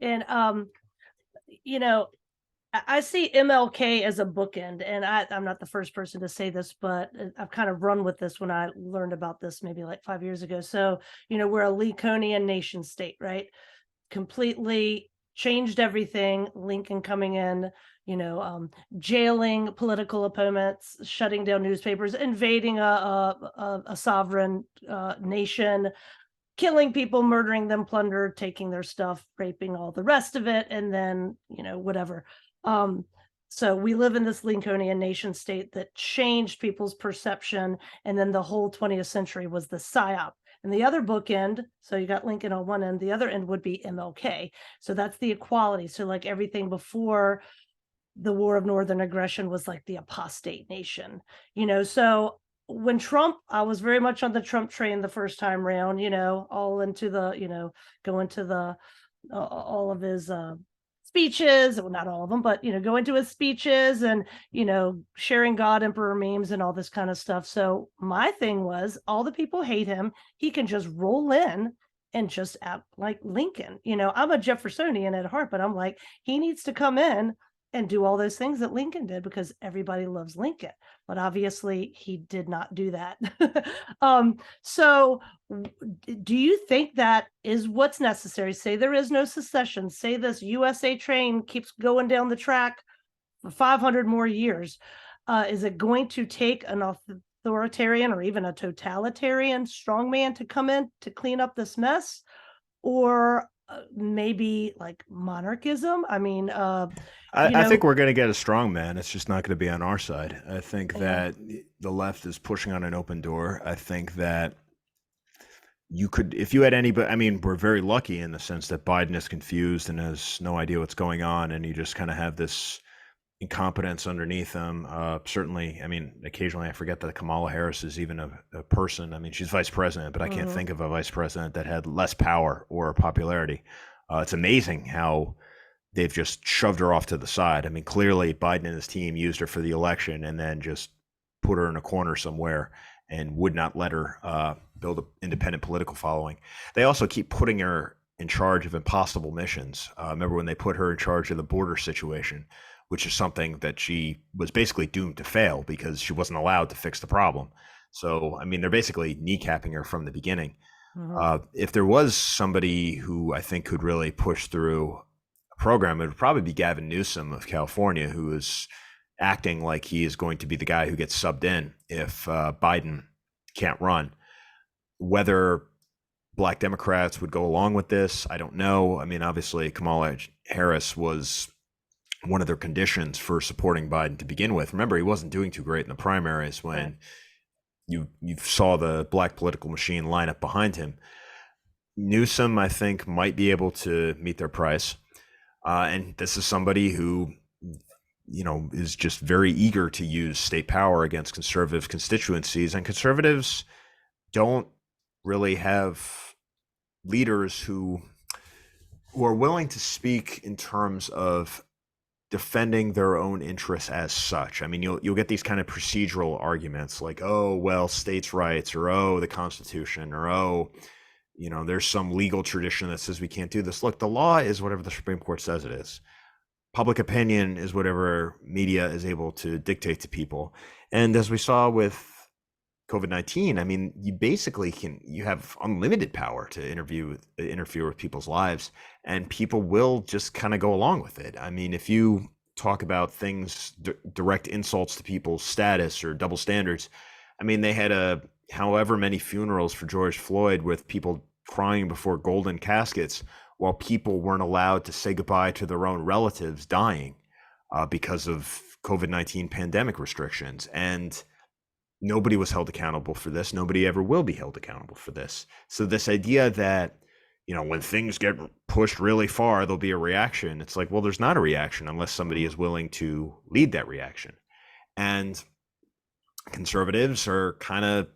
And, I see MLK as a bookend, and I'm not the first person to say this, but I've kind of run with this when I learned about this maybe like 5 years ago. So, we're a Lincolnian nation state, right? Completely changed everything. Lincoln coming in, jailing political opponents, shutting down newspapers, invading a sovereign nation, killing people, murdering them, plunder, taking their stuff, raping, all the rest of it, and then, whatever. So we live in this Lincolnian nation state that changed people's perception, and then the whole 20th century was the psyop. And the other bookend, so you got Lincoln on one end, the other end would be MLK. So that's the equality. So like everything before the War of Northern Aggression was like the apostate nation, so when Trump, I was very much on the Trump train the first time round, all into the, go into the, all of his, speeches, well, not all of them, but, go into his speeches and, sharing God Emperor memes and all this kind of stuff. So my thing was, all the people hate him. He can just roll in and just act like Lincoln. I'm a Jeffersonian at heart, but I'm like, he needs to come in and do all those things that Lincoln did because everybody loves Lincoln. But obviously, he did not do that. So, do you think that is what's necessary? Say there is no secession. Say this USA train keeps going down the track for 500 more years. Is it going to take an authoritarian or even a totalitarian strongman to come in to clean up this mess? Or maybe like monarchism? I mean, I think we're going to get a strong man. It's just not going to be on our side. I think yeah. that the left is pushing on an open door. I think that you could, if you had anybody, I mean, we're very lucky in the sense that Biden is confused and has no idea what's going on. And you just kind of have this incompetence underneath him. Certainly, I mean, occasionally I forget that Kamala Harris is even a person. I mean, she's vice president, but I can't think of a vice president that had less power or popularity. It's amazing how they've just shoved her off to the side. I mean, clearly Biden and his team used her for the election and then just put her in a corner somewhere and would not let her build an independent political following. They also keep putting her in charge of impossible missions. Remember when they put her in charge of the border situation, which is something that she was basically doomed to fail because she wasn't allowed to fix the problem. So, I mean, they're basically kneecapping her from the beginning. If there was somebody who I think could really push through program, it would probably be Gavin Newsom of California, who is acting like he is going to be the guy who gets subbed in if Biden can't run. Whether Black Democrats would go along with this, I don't know. I mean, obviously, Kamala Harris was one of their conditions for supporting Biden to begin with. Remember, he wasn't doing too great in the primaries when you saw the Black political machine line up behind him. Newsom, I think, might be able to meet their price. And this is somebody who, you know, is just very eager to use state power against conservative constituencies. And conservatives don't really have leaders who are willing to speak in terms of defending their own interests as such. I mean, you'll get these kind of procedural arguments like, oh, well, states' rights, or oh, the Constitution, or oh, you know, there's some legal tradition that says we can't do this. Look, the law is whatever the Supreme Court says it is. Public opinion is whatever media is able to dictate to people. And as we saw with COVID-19, I mean, you basically you have unlimited power to interfere with people's lives, and people will just kind of go along with it. I mean, if you talk about things, direct insults to people's status or double standards, I mean, they had however many funerals for George Floyd with people crying before golden caskets while people weren't allowed to say goodbye to their own relatives dying because of COVID-19 pandemic restrictions. And nobody was held accountable for this. Nobody ever will be held accountable for this. So this idea that, you know, when things get pushed really far, there'll be a reaction. It's like, well, there's not a reaction unless somebody is willing to lead that reaction. And conservatives are kind of,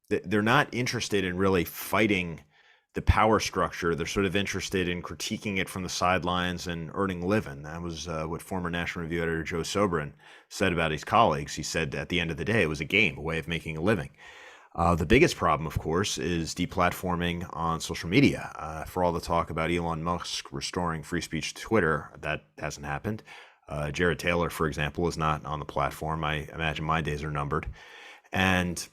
they're not interested in really fighting the power structure. They're sort of interested in critiquing it from the sidelines and earning a living. That was what former National Review editor Joe Sobran said about his colleagues. He said at the end of the day, it was a game, a way of making a living. The biggest problem, of course, is deplatforming on social media. For all the talk about Elon Musk restoring free speech to Twitter, that hasn't happened. Jared Taylor, for example, is not on the platform. I imagine my days are numbered. And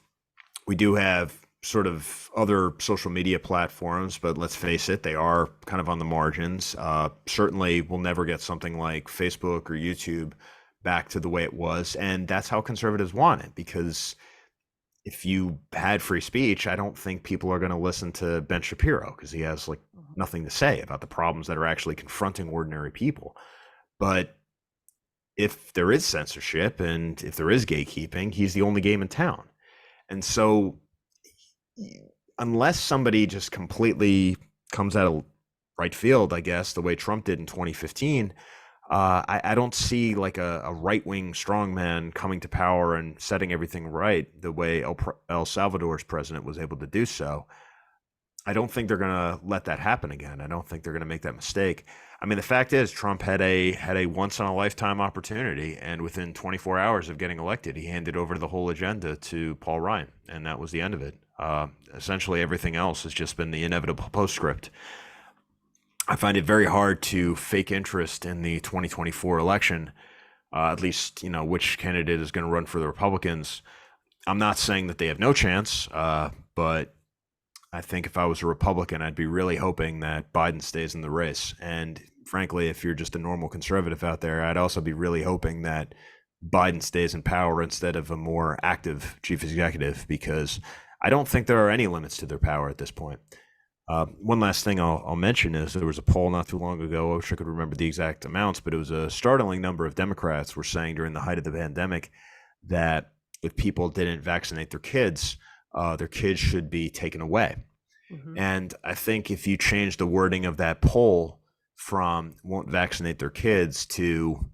we do have sort of other social media platforms, but let's face it, they are kind of on the margins. Certainly we'll never get something like Facebook or YouTube back to the way it was. And that's how conservatives want it, because if you had free speech, I don't think people are going to listen to Ben Shapiro because he has like nothing to say about the problems that are actually confronting ordinary people. But if there is censorship and if there is gatekeeping, he's the only game in town. And so unless somebody just completely comes out of right field, I guess, the way Trump did in 2015, I don't see like a right-wing strongman coming to power and setting everything right the way El Salvador's president was able to do so. I don't think they're going to let that happen again. I don't think they're going to make that mistake. I mean, the fact is Trump had a once-in-a-lifetime opportunity, and within 24 hours of getting elected, he handed over the whole agenda to Paul Ryan, and that was the end of it. Essentially, everything else has just been the inevitable postscript. I find it very hard to fake interest in the 2024 election, at least, which candidate is going to run for the Republicans. I'm not saying that they have no chance, but I think if I was a Republican, I'd be really hoping that Biden stays in the race. And frankly, if you're just a normal conservative out there, I'd also be really hoping that Biden stays in power instead of a more active chief executive, because I don't think there are any limits to their power at this point. One last thing I'll mention is there was a poll not too long ago. I wish I could remember the exact amounts, but it was a startling number of Democrats were saying during the height of the pandemic that if people didn't vaccinate their kids should be taken away. Mhm. And I think if you change the wording of that poll from won't vaccinate their kids to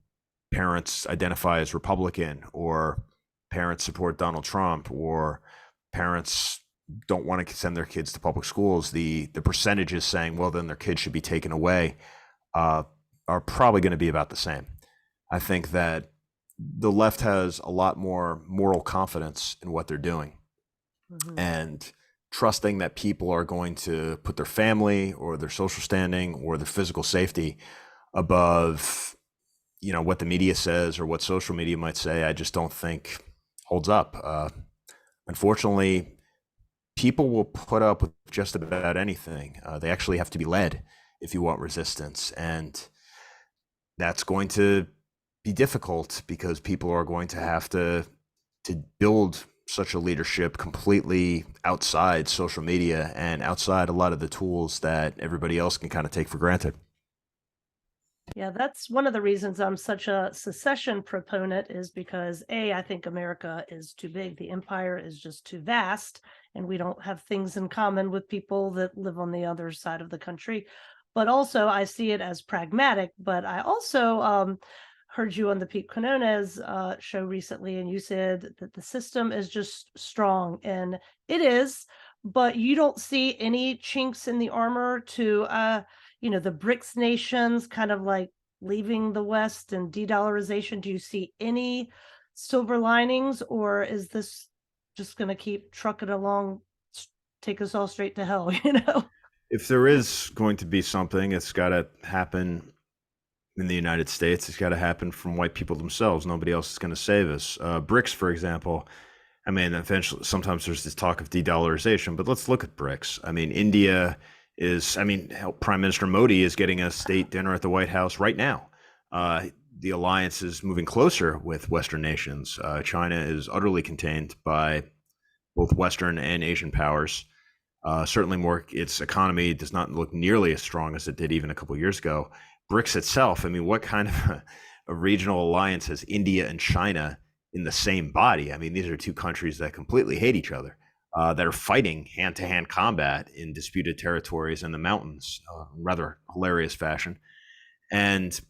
parents identify as Republican, or parents support Donald Trump, or parents don't want to send their kids to public schools, the percentages saying, well, then their kids should be taken away, are probably going to be about the same. I think that the left has a lot more moral confidence in what they're doing, and trusting that people are going to put their family or their social standing or their physical safety above, what the media says or what social media might say, I just don't think holds up. Unfortunately, people will put up with just about anything. They actually have to be led if you want resistance. And that's going to be difficult because people are going to have to build such a leadership completely outside social media and outside a lot of the tools that everybody else can kind of take for granted. Yeah, that's one of the reasons I'm such a secession proponent, is because I think America is too big. The empire is just too vast, and we don't have things in common with people that live on the other side of the country. But also, I see it as pragmatic. But I also heard you on the Pete Quinones show recently, and you said that the system is just strong, and it is, but you don't see any chinks in the armor to the BRICS nations kind of like leaving the West and de-dollarization. Do you see any silver linings, or is this just going to keep trucking along, take us all straight to hell, If there is going to be something, it's got to happen in the United States. It's got to happen from white people themselves. Nobody else is going to save us. BRICS, for example, I mean, eventually, sometimes there's this talk of de-dollarization, but let's look at BRICS. I mean, India Prime Minister Modi is getting a state dinner at the White House right now. The alliance is moving closer with Western nations. China is utterly contained by both Western and Asian powers. Certainly its economy does not look nearly as strong as it did even a couple of years ago. BRICS itself, I mean, what kind of a regional alliance has India and China in the same body? I mean, these are two countries that completely hate each other. That are fighting hand-to-hand combat in disputed territories in the mountains, rather hilarious fashion. And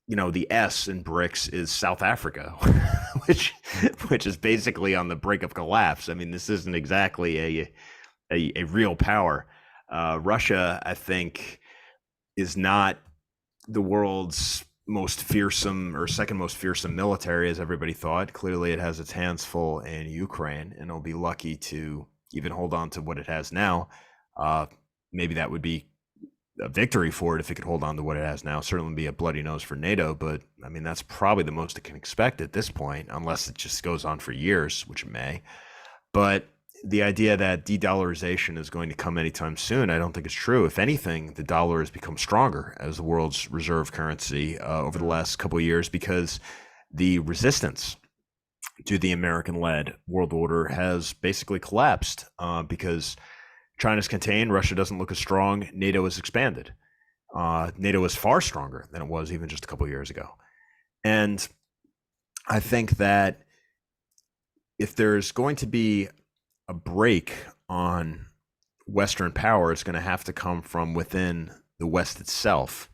the S in BRICS is South Africa, which is basically on the brink of collapse. I mean, this isn't exactly a real power. Russia, I think, is not the world's most fearsome or second most fearsome military, as everybody thought. Clearly, it has its hands full in Ukraine, and it'll be lucky to even hold on to what it has now. Maybe that would be a victory for it if it could hold on to what it has now. Certainly be a bloody nose for NATO, but I mean, that's probably the most it can expect at this point, unless it just goes on for years, which it may. But the idea that de-dollarization is going to come anytime soon, I don't think it's true. If anything, the dollar has become stronger as the world's reserve currency over the last couple of years, because the resistance to the American-led world order has basically collapsed because China's contained, Russia doesn't look as strong, NATO has expanded. NATO is far stronger than it was even just a couple of years ago. And I think that if there's going to be a break on Western power, it's going to have to come from within the West itself.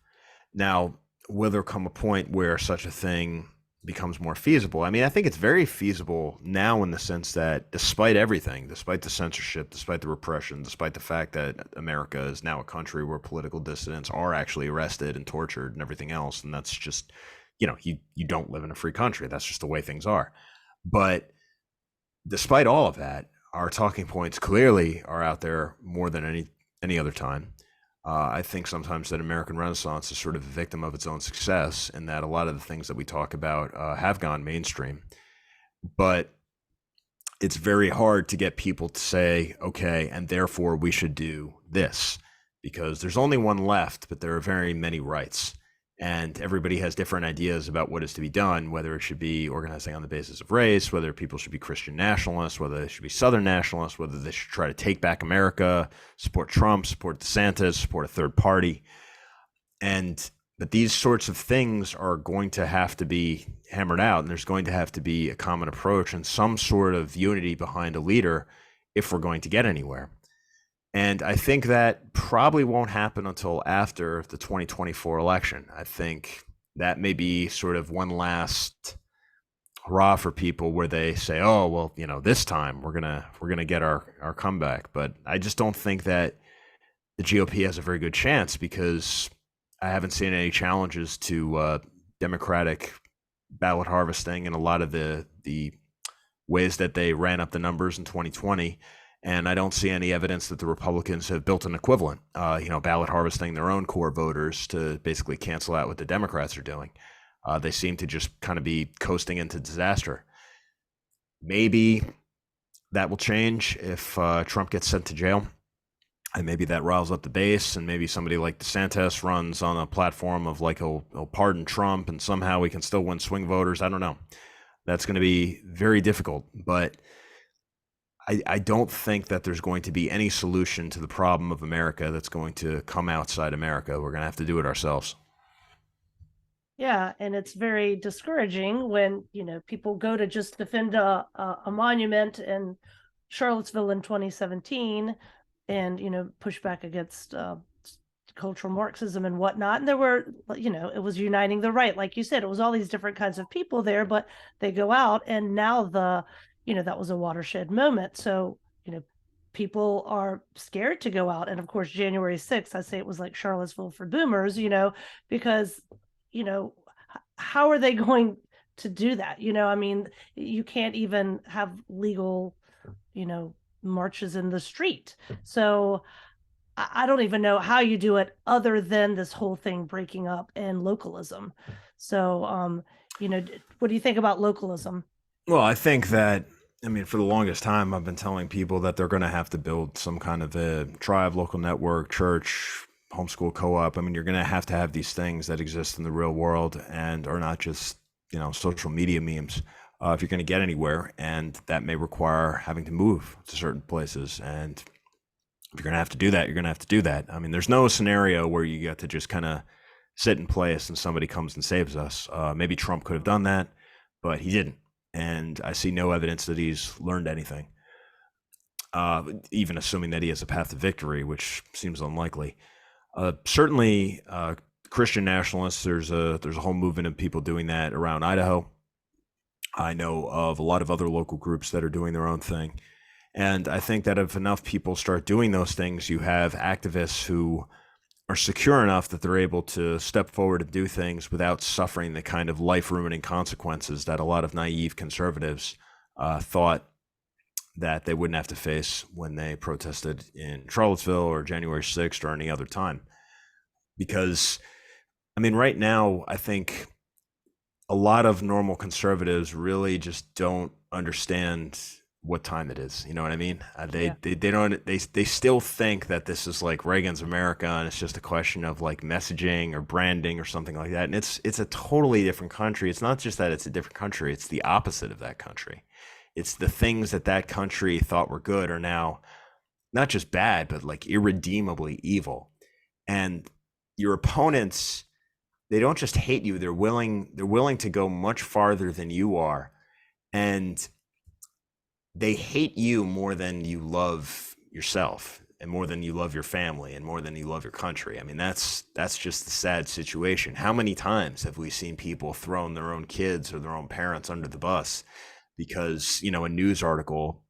Now, will there come a point where such a thing becomes more feasible? I mean, I think it's very feasible now in the sense that despite everything, despite the censorship, despite the repression, despite the fact that America is now a country where political dissidents are actually arrested and tortured and everything else, and that's just, you don't live in a free country. That's just the way things are. But despite all of that, our talking points clearly are out there more than any other time. I think sometimes that American Renaissance is sort of a victim of its own success, and that a lot of the things that we talk about have gone mainstream. But it's very hard to get people to say, okay, and therefore we should do this, because there's only one left, but there are very many rights. And everybody has different ideas about what is to be done, whether it should be organizing on the basis of race, whether people should be Christian nationalists, whether they should be Southern nationalists, whether they should try to take back America, support Trump, support DeSantis, support a third party. But these sorts of things are going to have to be hammered out, and there's going to have to be a common approach and some sort of unity behind a leader if we're going to get anywhere. And I think that probably won't happen until after the 2024 election. I think that may be sort of one last hurrah for people where they say, oh, well, this time we're gonna get our comeback. But I just don't think that the GOP has a very good chance, because I haven't seen any challenges to Democratic ballot harvesting in a lot of the ways that they ran up the numbers in 2020. And I don't see any evidence that the Republicans have built an equivalent, ballot harvesting their own core voters to basically cancel out what the Democrats are doing. They seem to just kind of be coasting into disaster. Maybe that will change if Trump gets sent to jail. And maybe that riles up the base, and maybe somebody like DeSantis runs on a platform of like, he'll pardon Trump and somehow we can still win swing voters. I don't know. That's going to be very difficult, but I don't think that there's going to be any solution to the problem of America that's going to come outside America. We're going to have to do it ourselves. Yeah, and it's very discouraging when, people go to just defend a monument in Charlottesville in 2017 and, push back against cultural Marxism and whatnot. And there were, it was uniting the right. Like you said, it was all these different kinds of people there, but they go out, and now that was a watershed moment. So, people are scared to go out. And of course, January 6th, I say it was like Charlottesville for boomers, because, how are they going to do that? You can't even have legal, marches in the street. So I don't even know how you do it other than this whole thing breaking up and localism. So, what do you think about localism? Well, I think that, for the longest time, I've been telling people that they're going to have to build some kind of a tribe, local network, church, homeschool co-op. You're going to have these things that exist in the real world and are not just, social media memes. If you're going to get anywhere, and that may require having to move to certain places. And if you're going to have to do that, you're going to have to do that. There's no scenario where you get to just kind of sit in place and somebody comes and saves us. Maybe Trump could have done that, but he didn't. And I see no evidence that he's learned anything, even assuming that he has a path to victory, which seems unlikely. Certainly, Christian nationalists, there's a whole movement of people doing that around Idaho. I know of a lot of other local groups that are doing their own thing. And I think that if enough people start doing those things, you have activists who are secure enough that they're able to step forward and do things without suffering the kind of life-ruining consequences that a lot of naive conservatives thought that they wouldn't have to face when they protested in Charlottesville or January 6th or any other time. Because, right now, I think a lot of normal conservatives really just don't understand what time it is. You know what I mean? They still think that this is like Reagan's America, and it's just a question of like messaging or branding or something like that. And it's a totally different country. It's not just that it's a different country, it's the opposite of that country. It's the things that country thought were good are now not just bad, but like irredeemably evil. And your opponents, they don't just hate you, they're willing to go much farther than you are. And they hate you more than you love yourself, and more than you love your family, and more than you love your country. That's just the sad situation. How many times have we seen people throwing their own kids or their own parents under the bus because, a news article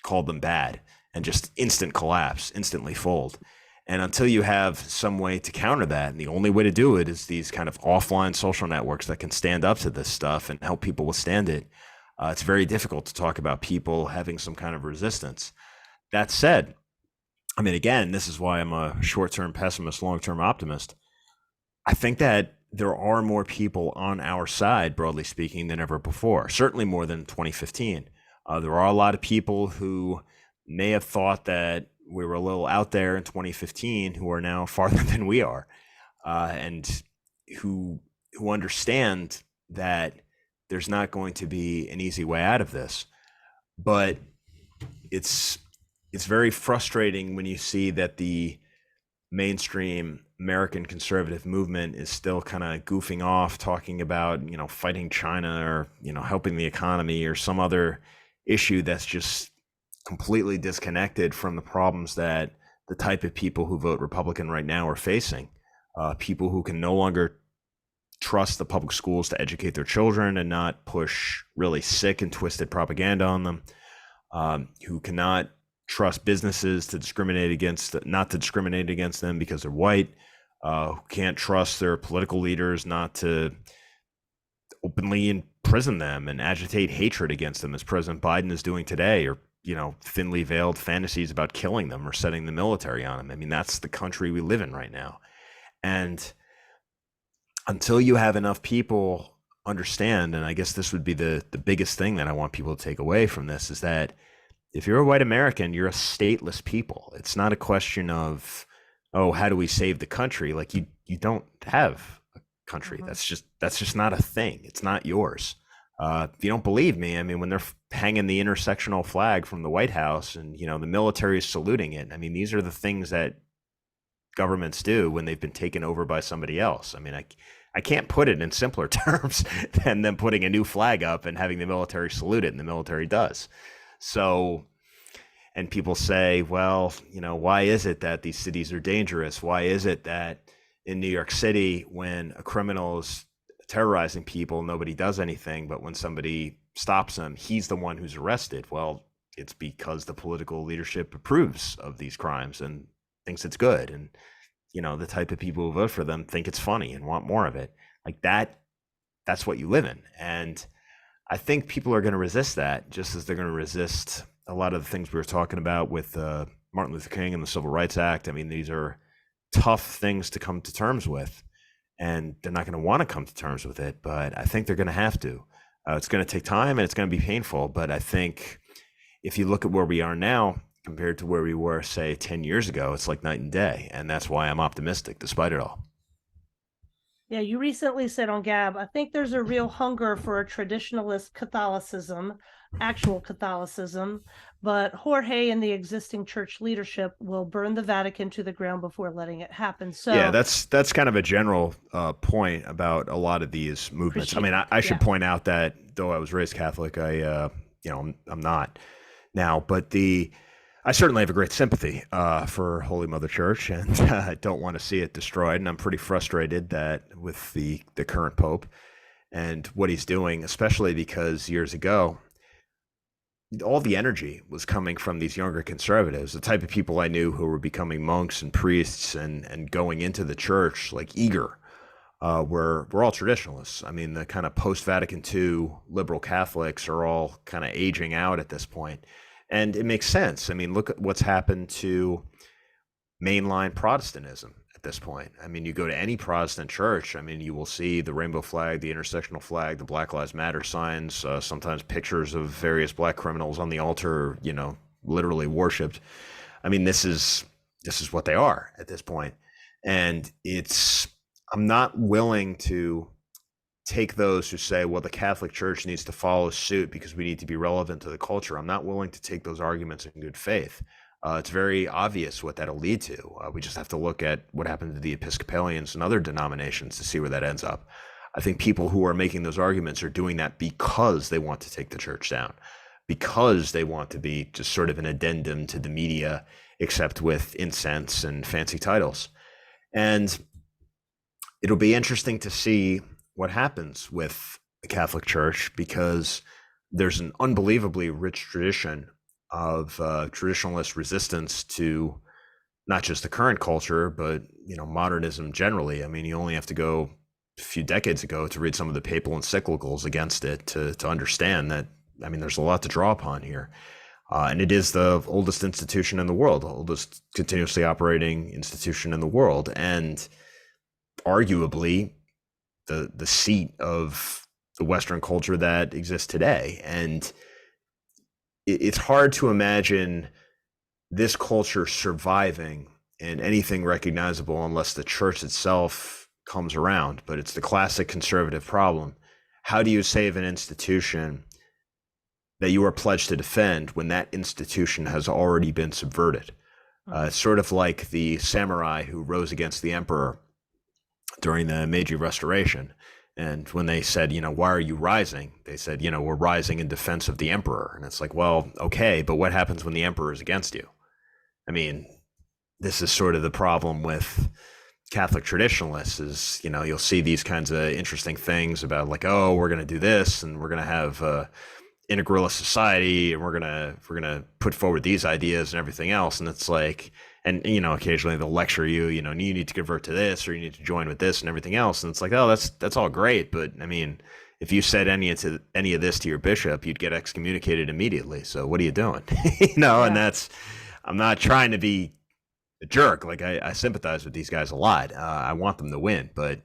called them bad, and just instant collapse, instantly fold? And until you have some way to counter that, and the only way to do it is these kind of offline social networks that can stand up to this stuff and help people withstand it, it's very difficult to talk about people having some kind of resistance. That said, I mean, again, this is why I'm a short-term pessimist, long-term optimist. I think that there are more people on our side, broadly speaking, than ever before, certainly more than 2015. There are a lot of people who may have thought that we were a little out there in 2015 who are now farther than we are, and who understand that there's not going to be an easy way out of this. But it's very frustrating when you see that the mainstream American conservative movement is still kind of goofing off, talking about, fighting China or, helping the economy or some other issue that's just completely disconnected from the problems that the type of people who vote Republican right now are facing. People who can no longer trust the public schools to educate their children and not push really sick and twisted propaganda on them, who cannot trust businesses to not to discriminate against them because they're white, who can't trust their political leaders not to openly imprison them and agitate hatred against them, as President Biden is doing today, or thinly veiled fantasies about killing them or setting the military on them. I mean, that's the country we live in right now. And until you have enough people understand, and I guess this would be the biggest thing that I want people to take away from this, is that if you're a white American, you're a stateless people. It's not a question of, oh, how do we save the country? Like you don't have a country. Mm-hmm. That's just not a thing. It's not yours. If you don't believe me, I mean, when they're hanging the intersectional flag from the White House and, the military is saluting it, I mean, these are the things that governments do when they've been taken over by somebody else. I mean, I can't put it in simpler terms than them putting a new flag up and having the military salute it, and the military does. So, and people say, well, why is it that these cities are dangerous? Why is it that in New York City, when a criminal is terrorizing people, nobody does anything, but when somebody stops him, he's the one who's arrested? Well, it's because the political leadership approves of these crimes and thinks it's good. And, the type of people who vote for them think it's funny and want more of it. Like that's what you live in. And I think people are going to resist that, just as they're going to resist a lot of the things we were talking about with Martin Luther King and the Civil Rights Act. I mean, these are tough things to come to terms with, and they're not going to want to come to terms with it, but I think they're going to have to. It's going to take time and it's going to be painful, but I think if you look at where we are now compared to where we were, say, 10 years ago, it's like night and day, and that's why I'm optimistic despite it all. Yeah, you recently said on Gab, I think there's a real hunger for a traditionalist Catholicism, actual Catholicism, but Jorge and the existing church leadership will burn the Vatican to the ground before letting it happen. So yeah, that's kind of a general point about a lot of these movements. I mean, I should point out that though I was raised Catholic, I'm not now, but I certainly have a great sympathy for Holy Mother Church, and I don't want to see it destroyed. And I'm pretty frustrated that with the current Pope and what he's doing, especially because years ago, all the energy was coming from these younger conservatives, the type of people I knew who were becoming monks and priests and going into the church like eager. We're all traditionalists. I mean, the kind of post-Vatican II liberal Catholics are all kind of aging out at this point. And it makes sense. I mean, look at what's happened to mainline Protestantism at this point. I mean, you go to any Protestant church, I mean, you will see the rainbow flag, the intersectional flag, the Black Lives Matter signs, sometimes pictures of various black criminals on the altar, literally worshipped. I mean, this is what they are at this point. And I'm not willing to take those who say, well, the Catholic Church needs to follow suit because we need to be relevant to the culture. I'm not willing to take those arguments in good faith. It's very obvious what that'll lead to. We just have to look at what happened to the Episcopalians and other denominations to see where that ends up. I think people who are making those arguments are doing that because they want to take the church down, because they want to be just sort of an addendum to the media, except with incense and fancy titles. And it'll be interesting to see what happens with the Catholic Church, because there's an unbelievably rich tradition of traditionalist resistance to not just the current culture, but modernism generally. I mean, you only have to go a few decades ago to read some of the papal encyclicals against it to understand that. I mean, there's a lot to draw upon here. And it is the oldest institution in the world, the oldest continuously operating institution in the world, and arguably the seat of the Western culture that exists today. And it's hard to imagine this culture surviving and anything recognizable unless the church itself comes around. But it's the classic conservative problem. How do you save an institution that you are pledged to defend when that institution has already been subverted? Sort of like the samurai who rose against the emperor during the Meiji Restoration. And when they said, why are you rising? They said, we're rising in defense of the emperor. And it's like, well, okay, but what happens when the emperor is against you? I mean, this is sort of the problem with Catholic traditionalists is, you'll see these kinds of interesting things about like, oh, we're going to do this and we're going to have integralist society and we're going to put forward these ideas and everything else. And it's like, and occasionally they'll lecture you, you need to convert to this or you need to join with this and everything else. And it's like, oh, that's all great, but I mean, if you said any of this to your bishop, you'd get excommunicated immediately. So what are you doing? Yeah. And I'm not trying to be a jerk. Like I sympathize with these guys a lot. I want them to win, but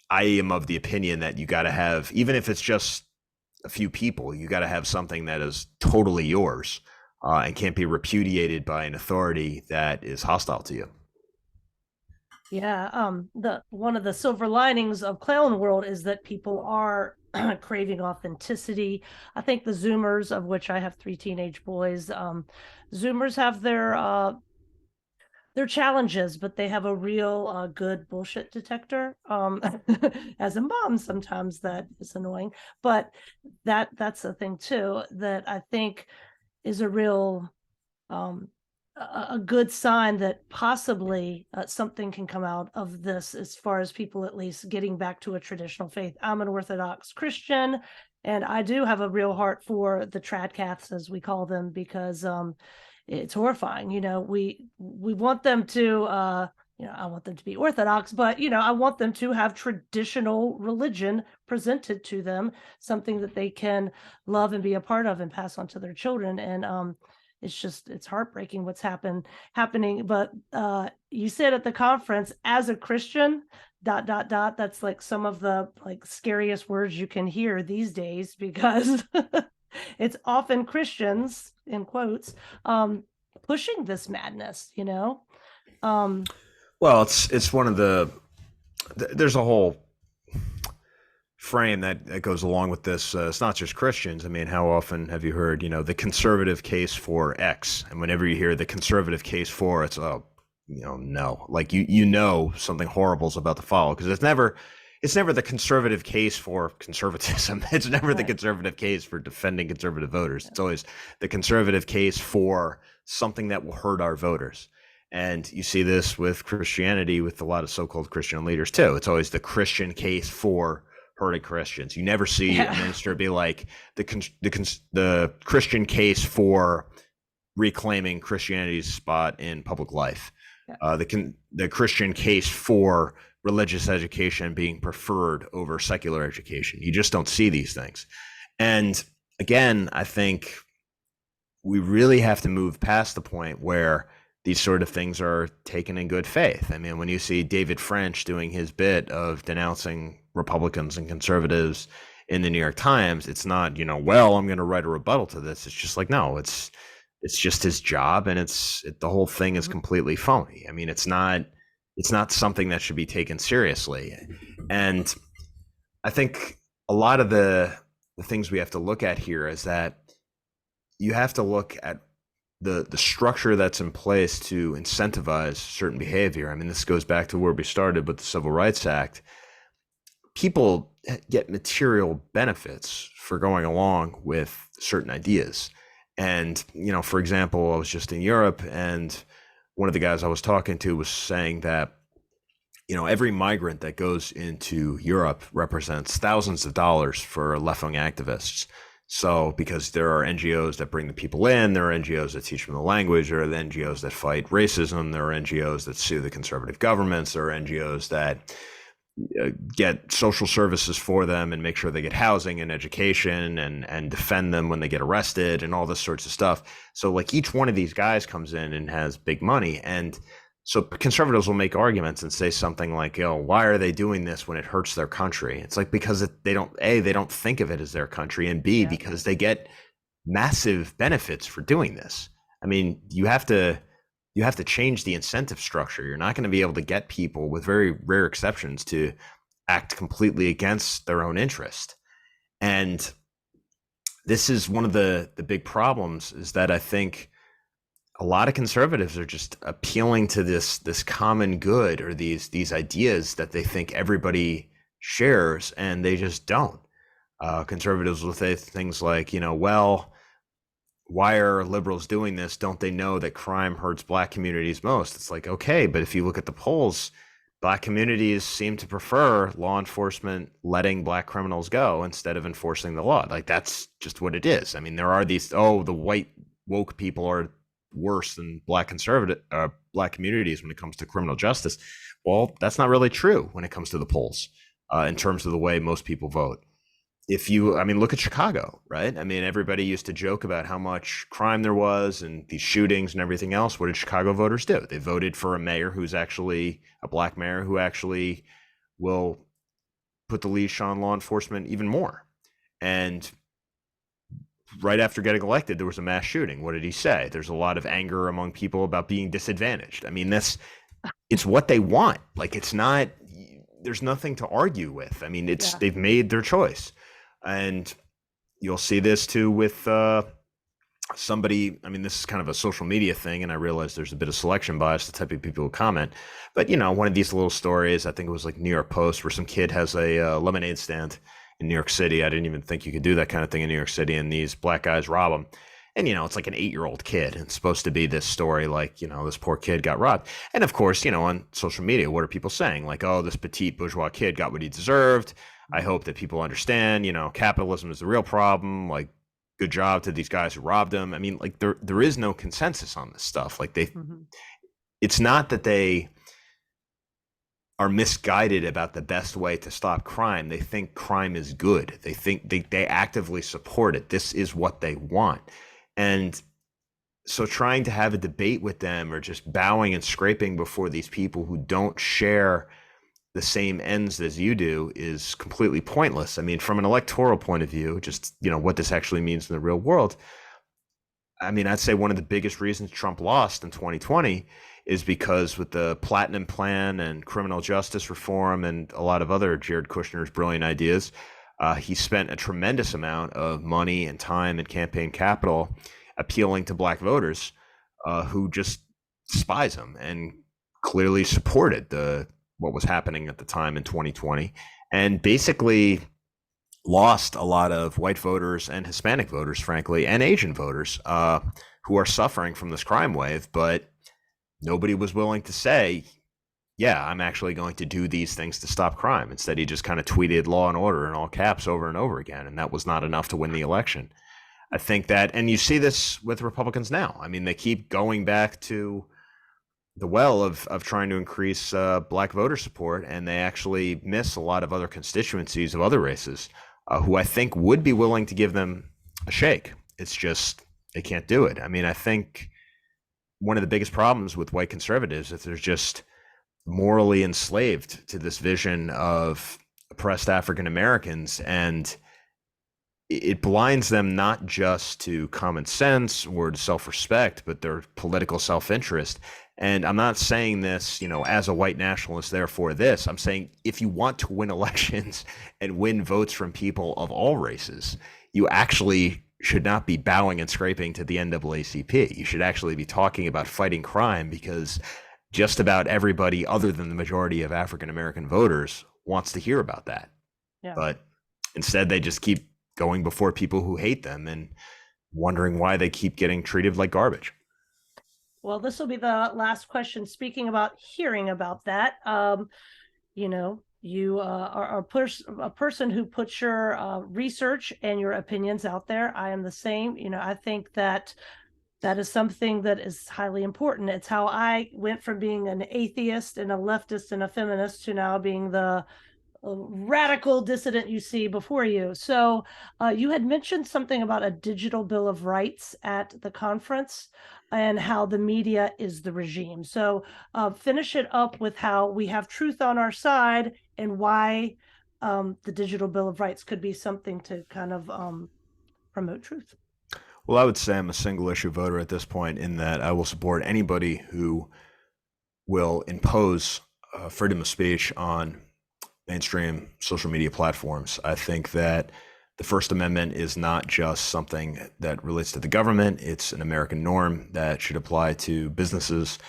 I am of the opinion that you got to have, even if it's just a few people, you got to have something that is totally yours and can't be repudiated by an authority that is hostile to you. Yeah. One of the silver linings of clown world is that people are craving authenticity. I think the Zoomers, of which I have 3 teenage boys, Zoomers have their challenges, but they have a real good bullshit detector. As a mom, sometimes that is annoying, but that's a thing too that I think is a real a good sign that possibly something can come out of this as far as people at least getting back to a traditional faith. I'm an Orthodox Christian, and I do have a real heart for the tradcaths, as we call them, because it's horrifying. We want them to, I want them to be Orthodox, but, I want them to have traditional religion presented to them, something that they can love and be a part of and pass on to their children. And it's heartbreaking what's happening. But you said at the conference, as a Christian, ... That's like some of the scariest words you can hear these days, because it's often Christians, in quotes, pushing this madness, Well, it's one of there's a whole frame that goes along with this. It's not just Christians. I mean, how often have you heard, the conservative case for X? And whenever you hear the conservative case for, it's, no, like something horrible is about to follow, because it's never the conservative case for conservatism. It's never the conservative case for defending conservative voters. It's always the conservative case for something that will hurt our voters. And you see this with Christianity, with a lot of so-called Christian leaders too. It's always the Christian case for hurting Christians. You never see a minister be like the Christian case for reclaiming Christianity's spot in public life. The Christian case for religious education being preferred over secular education. You just don't see these things. And again, I think we really have to move past the point where these sort of things are taken in good faith. I mean, when you see David French doing his bit of denouncing Republicans and conservatives in the New York Times, it's not, well, I'm going to write a rebuttal to this. It's just like, no, it's just his job, and the whole thing is completely phony. I mean, it's not something that should be taken seriously. And I think a lot of the things we have to look at here is that you have to look at the structure that's in place to incentivize certain behavior. I mean, this goes back to where we started with the Civil Rights Act. People get material benefits for going along with certain ideas. And, for example, I was just in Europe, and one of the guys I was talking to was saying that, every migrant that goes into Europe represents thousands of dollars for left-wing activists. So, because there are NGOs that bring the people in, there are NGOs that teach them the language, there are the NGOs that fight racism, there are NGOs that sue the conservative governments, there are NGOs that get social services for them and make sure they get housing and education and defend them when they get arrested and all this sorts of stuff. So like each one of these guys comes in and has big money. And so conservatives will make arguments and say something like, "Oh, why are they doing this when it hurts their country?" It's like because they don't think of it as their country, and B, because they get massive benefits for doing this. I mean, you have to change the incentive structure. You're not going to be able to get people, with very rare exceptions, to act completely against their own interest. And this is one of the big problems, is that I think a lot of conservatives are just appealing to this common good, or these ideas that they think everybody shares, and they just don't. Conservatives will say things like, well, why are liberals doing this? Don't they know that crime hurts black communities most? It's like, okay, but if you look at the polls, black communities seem to prefer law enforcement letting black criminals go instead of enforcing the law. Like, that's just what it is. I mean, there are these, the white woke people are worse than black communities when it comes to criminal justice. Well, that's not really true when it comes to the polls, in terms of the way most people vote. Look at Chicago, right? I mean, everybody used to joke about how much crime there was and these shootings and everything else. What did Chicago voters do? They voted for a mayor who's actually a black mayor, who actually will put the leash on law enforcement even more. And right after getting elected, there was a mass shooting. What did he say? There's a lot of anger among people about being disadvantaged. I mean, it's what they want. Like, it's not, there's nothing to argue with. I mean, they've made their choice. And you'll see this too with somebody. I mean, this is kind of a social media thing, and I realize there's a bit of selection bias, the type of people who comment. But, one of these little stories, I think it was like New York Post, where some kid has a lemonade stand in New York City. I didn't even think you could do that kind of thing in New York City. And these black guys rob him. And, it's like an 8-year-old kid. It's supposed to be this story like, this poor kid got robbed. And of course, on social media, what are people saying? Like, oh, this petite bourgeois kid got what he deserved. I hope that people understand, capitalism is the real problem. Like, good job to these guys who robbed him. I mean, like, there is no consensus on this stuff. Like, it's not that they are misguided about the best way to stop crime. They think crime is good. They think they actively support it. This is what they want. And so trying to have a debate with them, or just bowing and scraping before these people who don't share the same ends as you do, is completely pointless. I mean, from an electoral point of view, just, what this actually means in the real world. I mean, I'd say one of the biggest reasons Trump lost in 2020 is because with the Platinum Plan and criminal justice reform and a lot of other Jared Kushner's brilliant ideas, he spent a tremendous amount of money and time and campaign capital appealing to black voters who just despise him and clearly supported what was happening at the time in 2020, and basically lost a lot of white voters and Hispanic voters, frankly, and Asian voters who are suffering from this crime wave. But nobody was willing to say, yeah, I'm actually going to do these things to stop crime. Instead, he just kind of tweeted law and order in all caps over and over again. And that was not enough to win the election. I think that, and you see this with Republicans now. I mean, they keep going back to the well of trying to increase black voter support, and they actually miss a lot of other constituencies of other races who I think would be willing to give them a shake. It's just they can't do it. I mean, I think one of the biggest problems with white conservatives is they're just morally enslaved to this vision of oppressed African Americans, and it blinds them not just to common sense or to self-respect, but their political self-interest. And I'm not saying this, as a white nationalist, therefore this. I'm saying if you want to win elections and win votes from people of all races, you actually should not be bowing and scraping to the NAACP. You should actually be talking about fighting crime, because just about everybody other than the majority of African American voters wants to hear about that. Yeah. But instead, they just keep going before people who hate them and wondering why they keep getting treated like garbage. Well, this will be the last question. Speaking about hearing about that, you are a person who puts your research and your opinions out there. I am the same. I think that That is something that is highly important. It's how I went from being an atheist and a leftist and a feminist to now being the radical dissident you see before you. So you had mentioned something about a digital bill of rights at the conference and how the media is the regime. So finish it up with how we have truth on our side and why the digital bill of rights could be something to kind of promote truth. Well, I would say I'm a single issue voter at this point, in that I will support anybody who will impose freedom of speech on mainstream social media platforms. I think that the First Amendment is not just something that relates to the government. It's an American norm that should apply to businesses,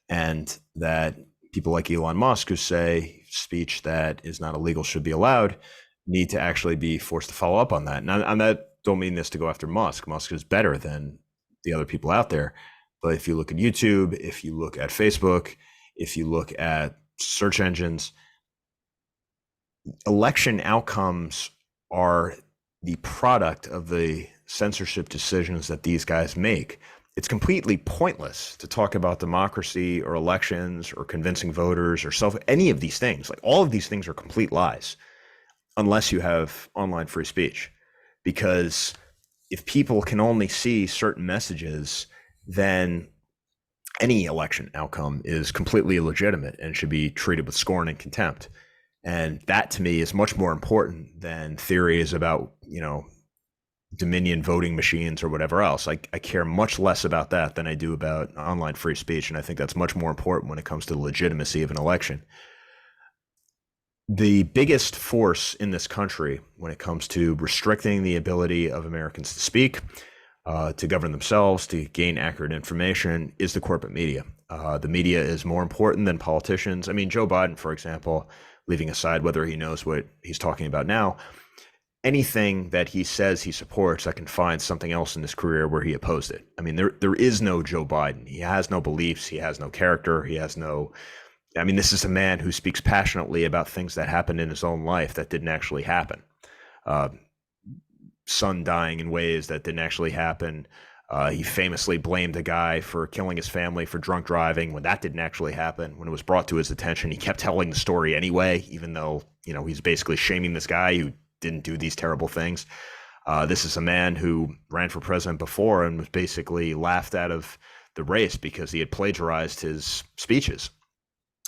and that people like Elon Musk, who say speech that is not illegal should be allowed, need to actually be forced to follow up on that. And I'm not, don't mean this to go after Musk. Musk is better than the other people out there. But if you look at YouTube, if you look at Facebook, if you look at search engines, election outcomes are the product of the censorship decisions that these guys make. It's completely pointless to talk about democracy or elections or convincing voters or any of these things. Like, all of these things are complete lies unless you have online free speech. Because if people can only see certain messages, then any election outcome is completely illegitimate and should be treated with scorn and contempt. And that, to me, is much more important than theories about, Dominion voting machines or whatever else. I care much less about that than I do about online free speech. And I think that's much more important when it comes to the legitimacy of an election. The biggest force in this country when it comes to restricting the ability of Americans to speak, to govern themselves, to gain accurate information, is the corporate media. The media is more important than politicians. I mean, Joe Biden, for example, leaving aside whether he knows what he's talking about now, anything that he says he supports, I can find something else in his career where he opposed it. I mean, there is no Joe Biden. He has no beliefs. He has no character. This is a man who speaks passionately about things that happened in his own life that didn't actually happen. Son dying in ways that didn't actually happen. He famously blamed a guy for killing his family for drunk driving when that didn't actually happen. When it was brought to his attention, he kept telling the story anyway, even though, he's basically shaming this guy who didn't do these terrible things. This is a man who ran for president before and was basically laughed out of the race because he had plagiarized his speeches.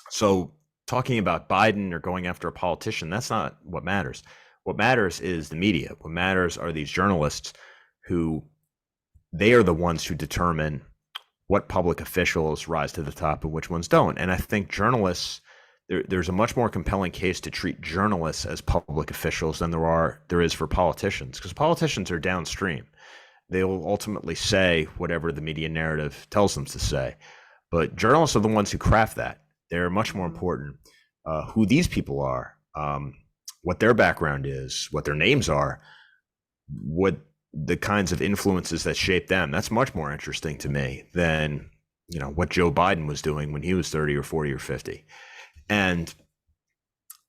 So talking about Biden or going after a politician, that's not what matters. What matters is the media. What matters are these journalists who, they are the ones who determine what public officials rise to the top and which ones don't. And I think journalists, there's a much more compelling case to treat journalists as public officials than there is for politicians, because politicians are downstream. They will ultimately say whatever the media narrative tells them to say. But journalists are the ones who craft that. They're much more important. Who these people are, what their background is, what their names are, what the kinds of influences that shape them. That's much more interesting to me than, what Joe Biden was doing when he was 30 or 40 or 50. And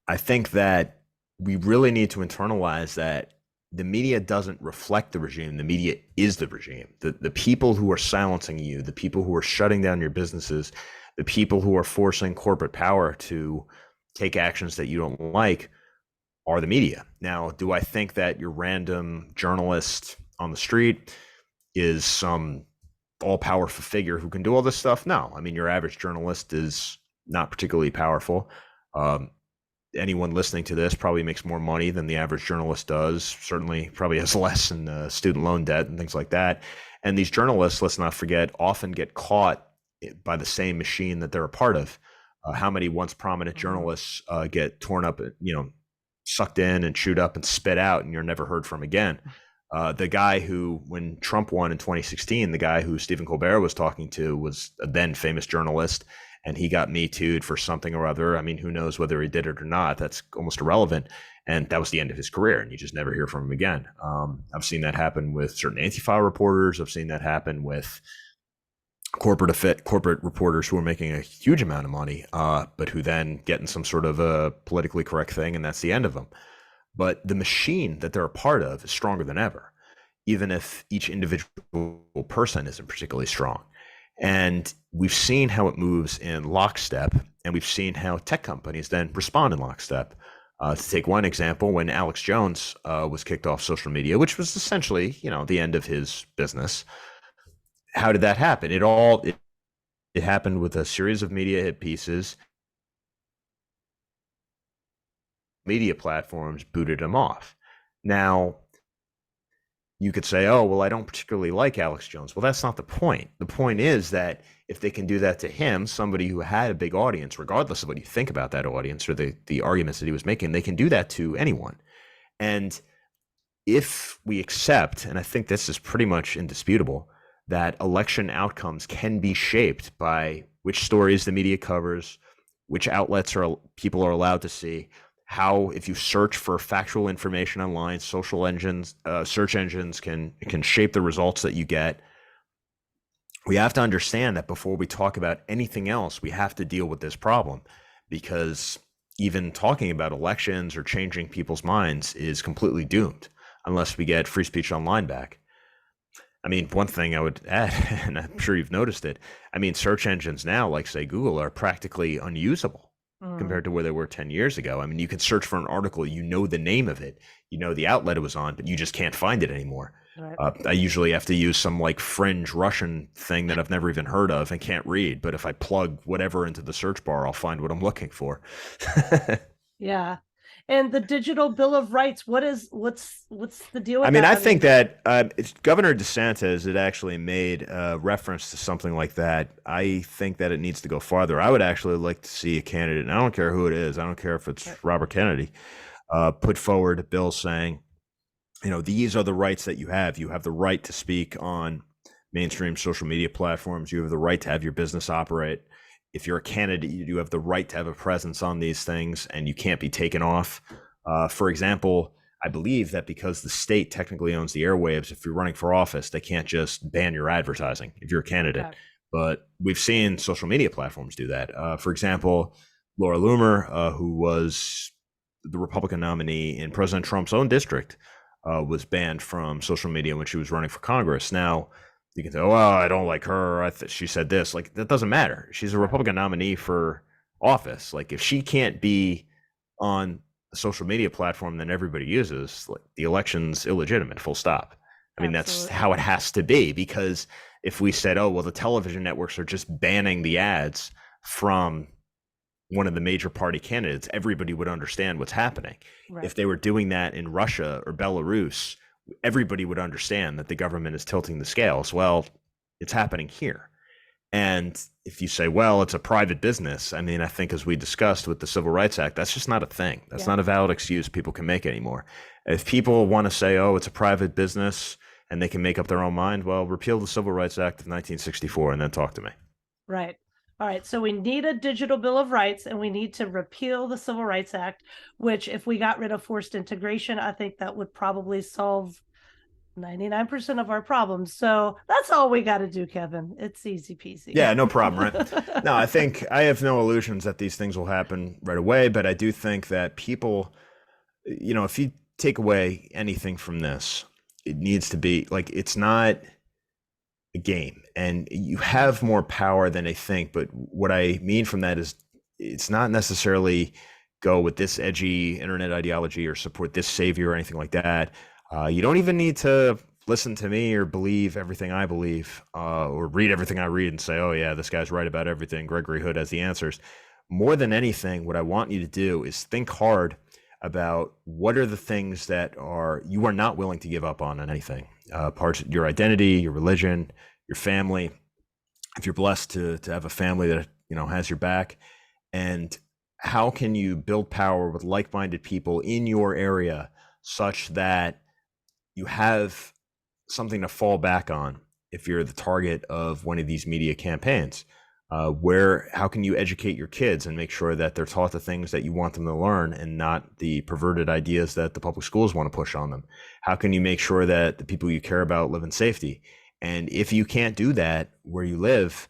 I think that we really need to internalize that the media doesn't reflect the regime. The media is the regime. The people who are silencing you, the people who are shutting down your businesses, the people who are forcing corporate power to take actions that you don't like are the media. Now, do I think that your random journalist on the street is some all-powerful figure who can do all this stuff? No. I mean, your average journalist is not particularly powerful. Anyone listening to this probably makes more money than the average journalist does. Certainly probably has less in student loan debt and things like that. And these journalists, let's not forget, often get caught by the same machine that they're a part of. How many once prominent journalists get torn up, sucked in and chewed up and spit out, and you're never heard from again. The guy who, when Trump won in 2016, the guy who Stephen Colbert was talking to was a then famous journalist, and he got Me Too'd for something or other. I mean, who knows whether he did it or not? That's almost irrelevant. And that was the end of his career, and you just never hear from him again. I've seen that happen with certain Antifa reporters. I've seen that happen with corporate reporters who are making a huge amount of money, but who then get in some sort of a politically correct thing, and that's the end of them. But the machine that they're a part of is stronger than ever. even if each individual person isn't particularly strong. And we've seen how it moves in lockstep, and we've seen how tech companies then respond in lockstep. To take one example, when Alex Jones was kicked off social media, which was essentially, the end of his business, how did that happen? It happened with a series of media hit pieces. Media platforms booted him off. Now, you could say, oh, well, I don't particularly like Alex Jones. Well, that's not the point. The point is that if they can do that to him, somebody who had a big audience, regardless of what you think about that audience or the arguments that he was making, they can do that to anyone. And if we accept, and I think this is pretty much indisputable, that election outcomes can be shaped by which stories the media covers, which outlets people are allowed to see, how, if you search for factual information online, social engines, search engines can shape the results that you get. We have to understand that before we talk about anything else, we have to deal with this problem, because even talking about elections or changing people's minds is completely doomed unless we get free speech online back. I mean, one thing I would add, and I'm sure you've noticed it, I mean, search engines now, like say Google, are practically unusable compared to where they were 10 years ago. I mean, you can search for an article, you know the name of it, you know the outlet it was on, but you just can't find it anymore. Right. I usually have to use some like fringe Russian thing that I've never even heard of and can't read. But if I plug whatever into the search bar, I'll find what I'm looking for. Yeah. And the digital bill of rights, what's the deal with that? I mean, I think that Governor DeSantis had actually made reference to something like that. I think that it needs to go farther. I would actually like to see a candidate, and I don't care who it is, I don't care if it's Robert Kennedy, put forward a bill saying, these are the rights that you have. You have the right to speak on mainstream social media platforms. You have the right to have your business operate. If you're a candidate, you have the right to have a presence on these things, and you can't be taken off. For example, I believe that because the state technically owns the airwaves, if you're running for office, they can't just ban your advertising if you're a candidate. Okay. But we've seen social media platforms do that. For example, Laura Loomer, who was the Republican nominee in President Trump's own district, was banned from social media when she was running for Congress. Now, you can say, oh, well, I don't like her. She said this. Like, that doesn't matter. She's a Republican nominee for office. Like, if she can't be on a social media platform that everybody uses, like, the election's illegitimate, full stop. I mean, Absolutely. That's how it has to be, because if we said, oh, well, the television networks are just banning the ads from one of the major party candidates, everybody would understand what's happening. Right. If they were doing that in Russia or Belarus, everybody would understand that the government is tilting the scales. Well, it's happening here. And if you say, well, it's a private business, I mean, I think as we discussed with the Civil Rights Act, that's just not a thing. That's not a valid excuse people can make anymore. If people want to say, oh, it's a private business and they can make up their own mind, well, repeal the Civil Rights Act of 1964 and then talk to me. Right. All right, so we need a digital bill of rights, and we need to repeal the Civil Rights Act, which if we got rid of forced integration, I think that would probably solve 99% of our problems. So that's all we got to do, Kevin. It's easy peasy. Yeah, no problem, right? No, I think I have no illusions that these things will happen right away, but I do think that people, if you take away anything from this, it needs to be like, it's not a game, and you have more power than they think. But what I mean from that is, it's not necessarily go with this edgy internet ideology or support this savior or anything like that. You don't even need to listen to me or believe everything I believe, or read everything I read and say, oh yeah, this guy's right about everything. Gregory Hood has the answers. More than anything, what I want you to do is think hard about what are the things that you are not willing to give up on anything. Parts of your identity, your religion, your family. If you're blessed to have a family that has your back, and how can you build power with like-minded people in your area such that you have something to fall back on if you're the target of one of these media campaigns? How can you educate your kids and make sure that they're taught the things that you want them to learn and not the perverted ideas that the public schools want to push on them? How can you make sure that the people you care about live in safety? And if you can't do that where you live,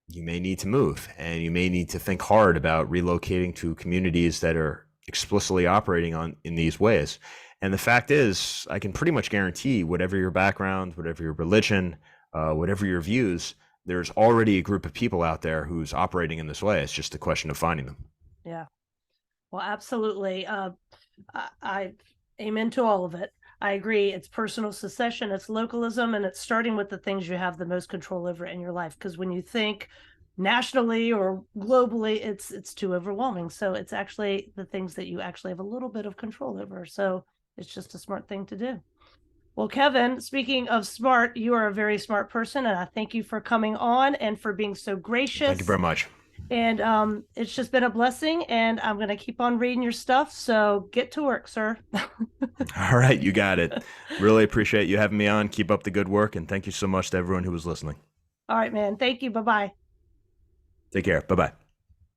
you may need to move, and you may need to think hard about relocating to communities that are explicitly operating on in these ways. And the fact is, I can pretty much guarantee whatever your background, whatever your religion, whatever your views, there's already a group of people out there who's operating in this way. It's just a question of finding them. Yeah. Well, absolutely. I amen to all of it. I agree. It's personal secession, it's localism, and it's starting with the things you have the most control over in your life. Because when you think nationally or globally, it's too overwhelming. So it's actually the things that you actually have a little bit of control over. So it's just a smart thing to do. Well, Kevin, speaking of smart, you are a very smart person, and I thank you for coming on and for being so gracious. Thank you very much. And it's just been a blessing, and I'm going to keep on reading your stuff. So get to work, sir. All right, you got it. Really appreciate you having me on. Keep up the good work, and thank you so much to everyone who was listening. All right, man. Thank you. Bye-bye. Take care. Bye-bye.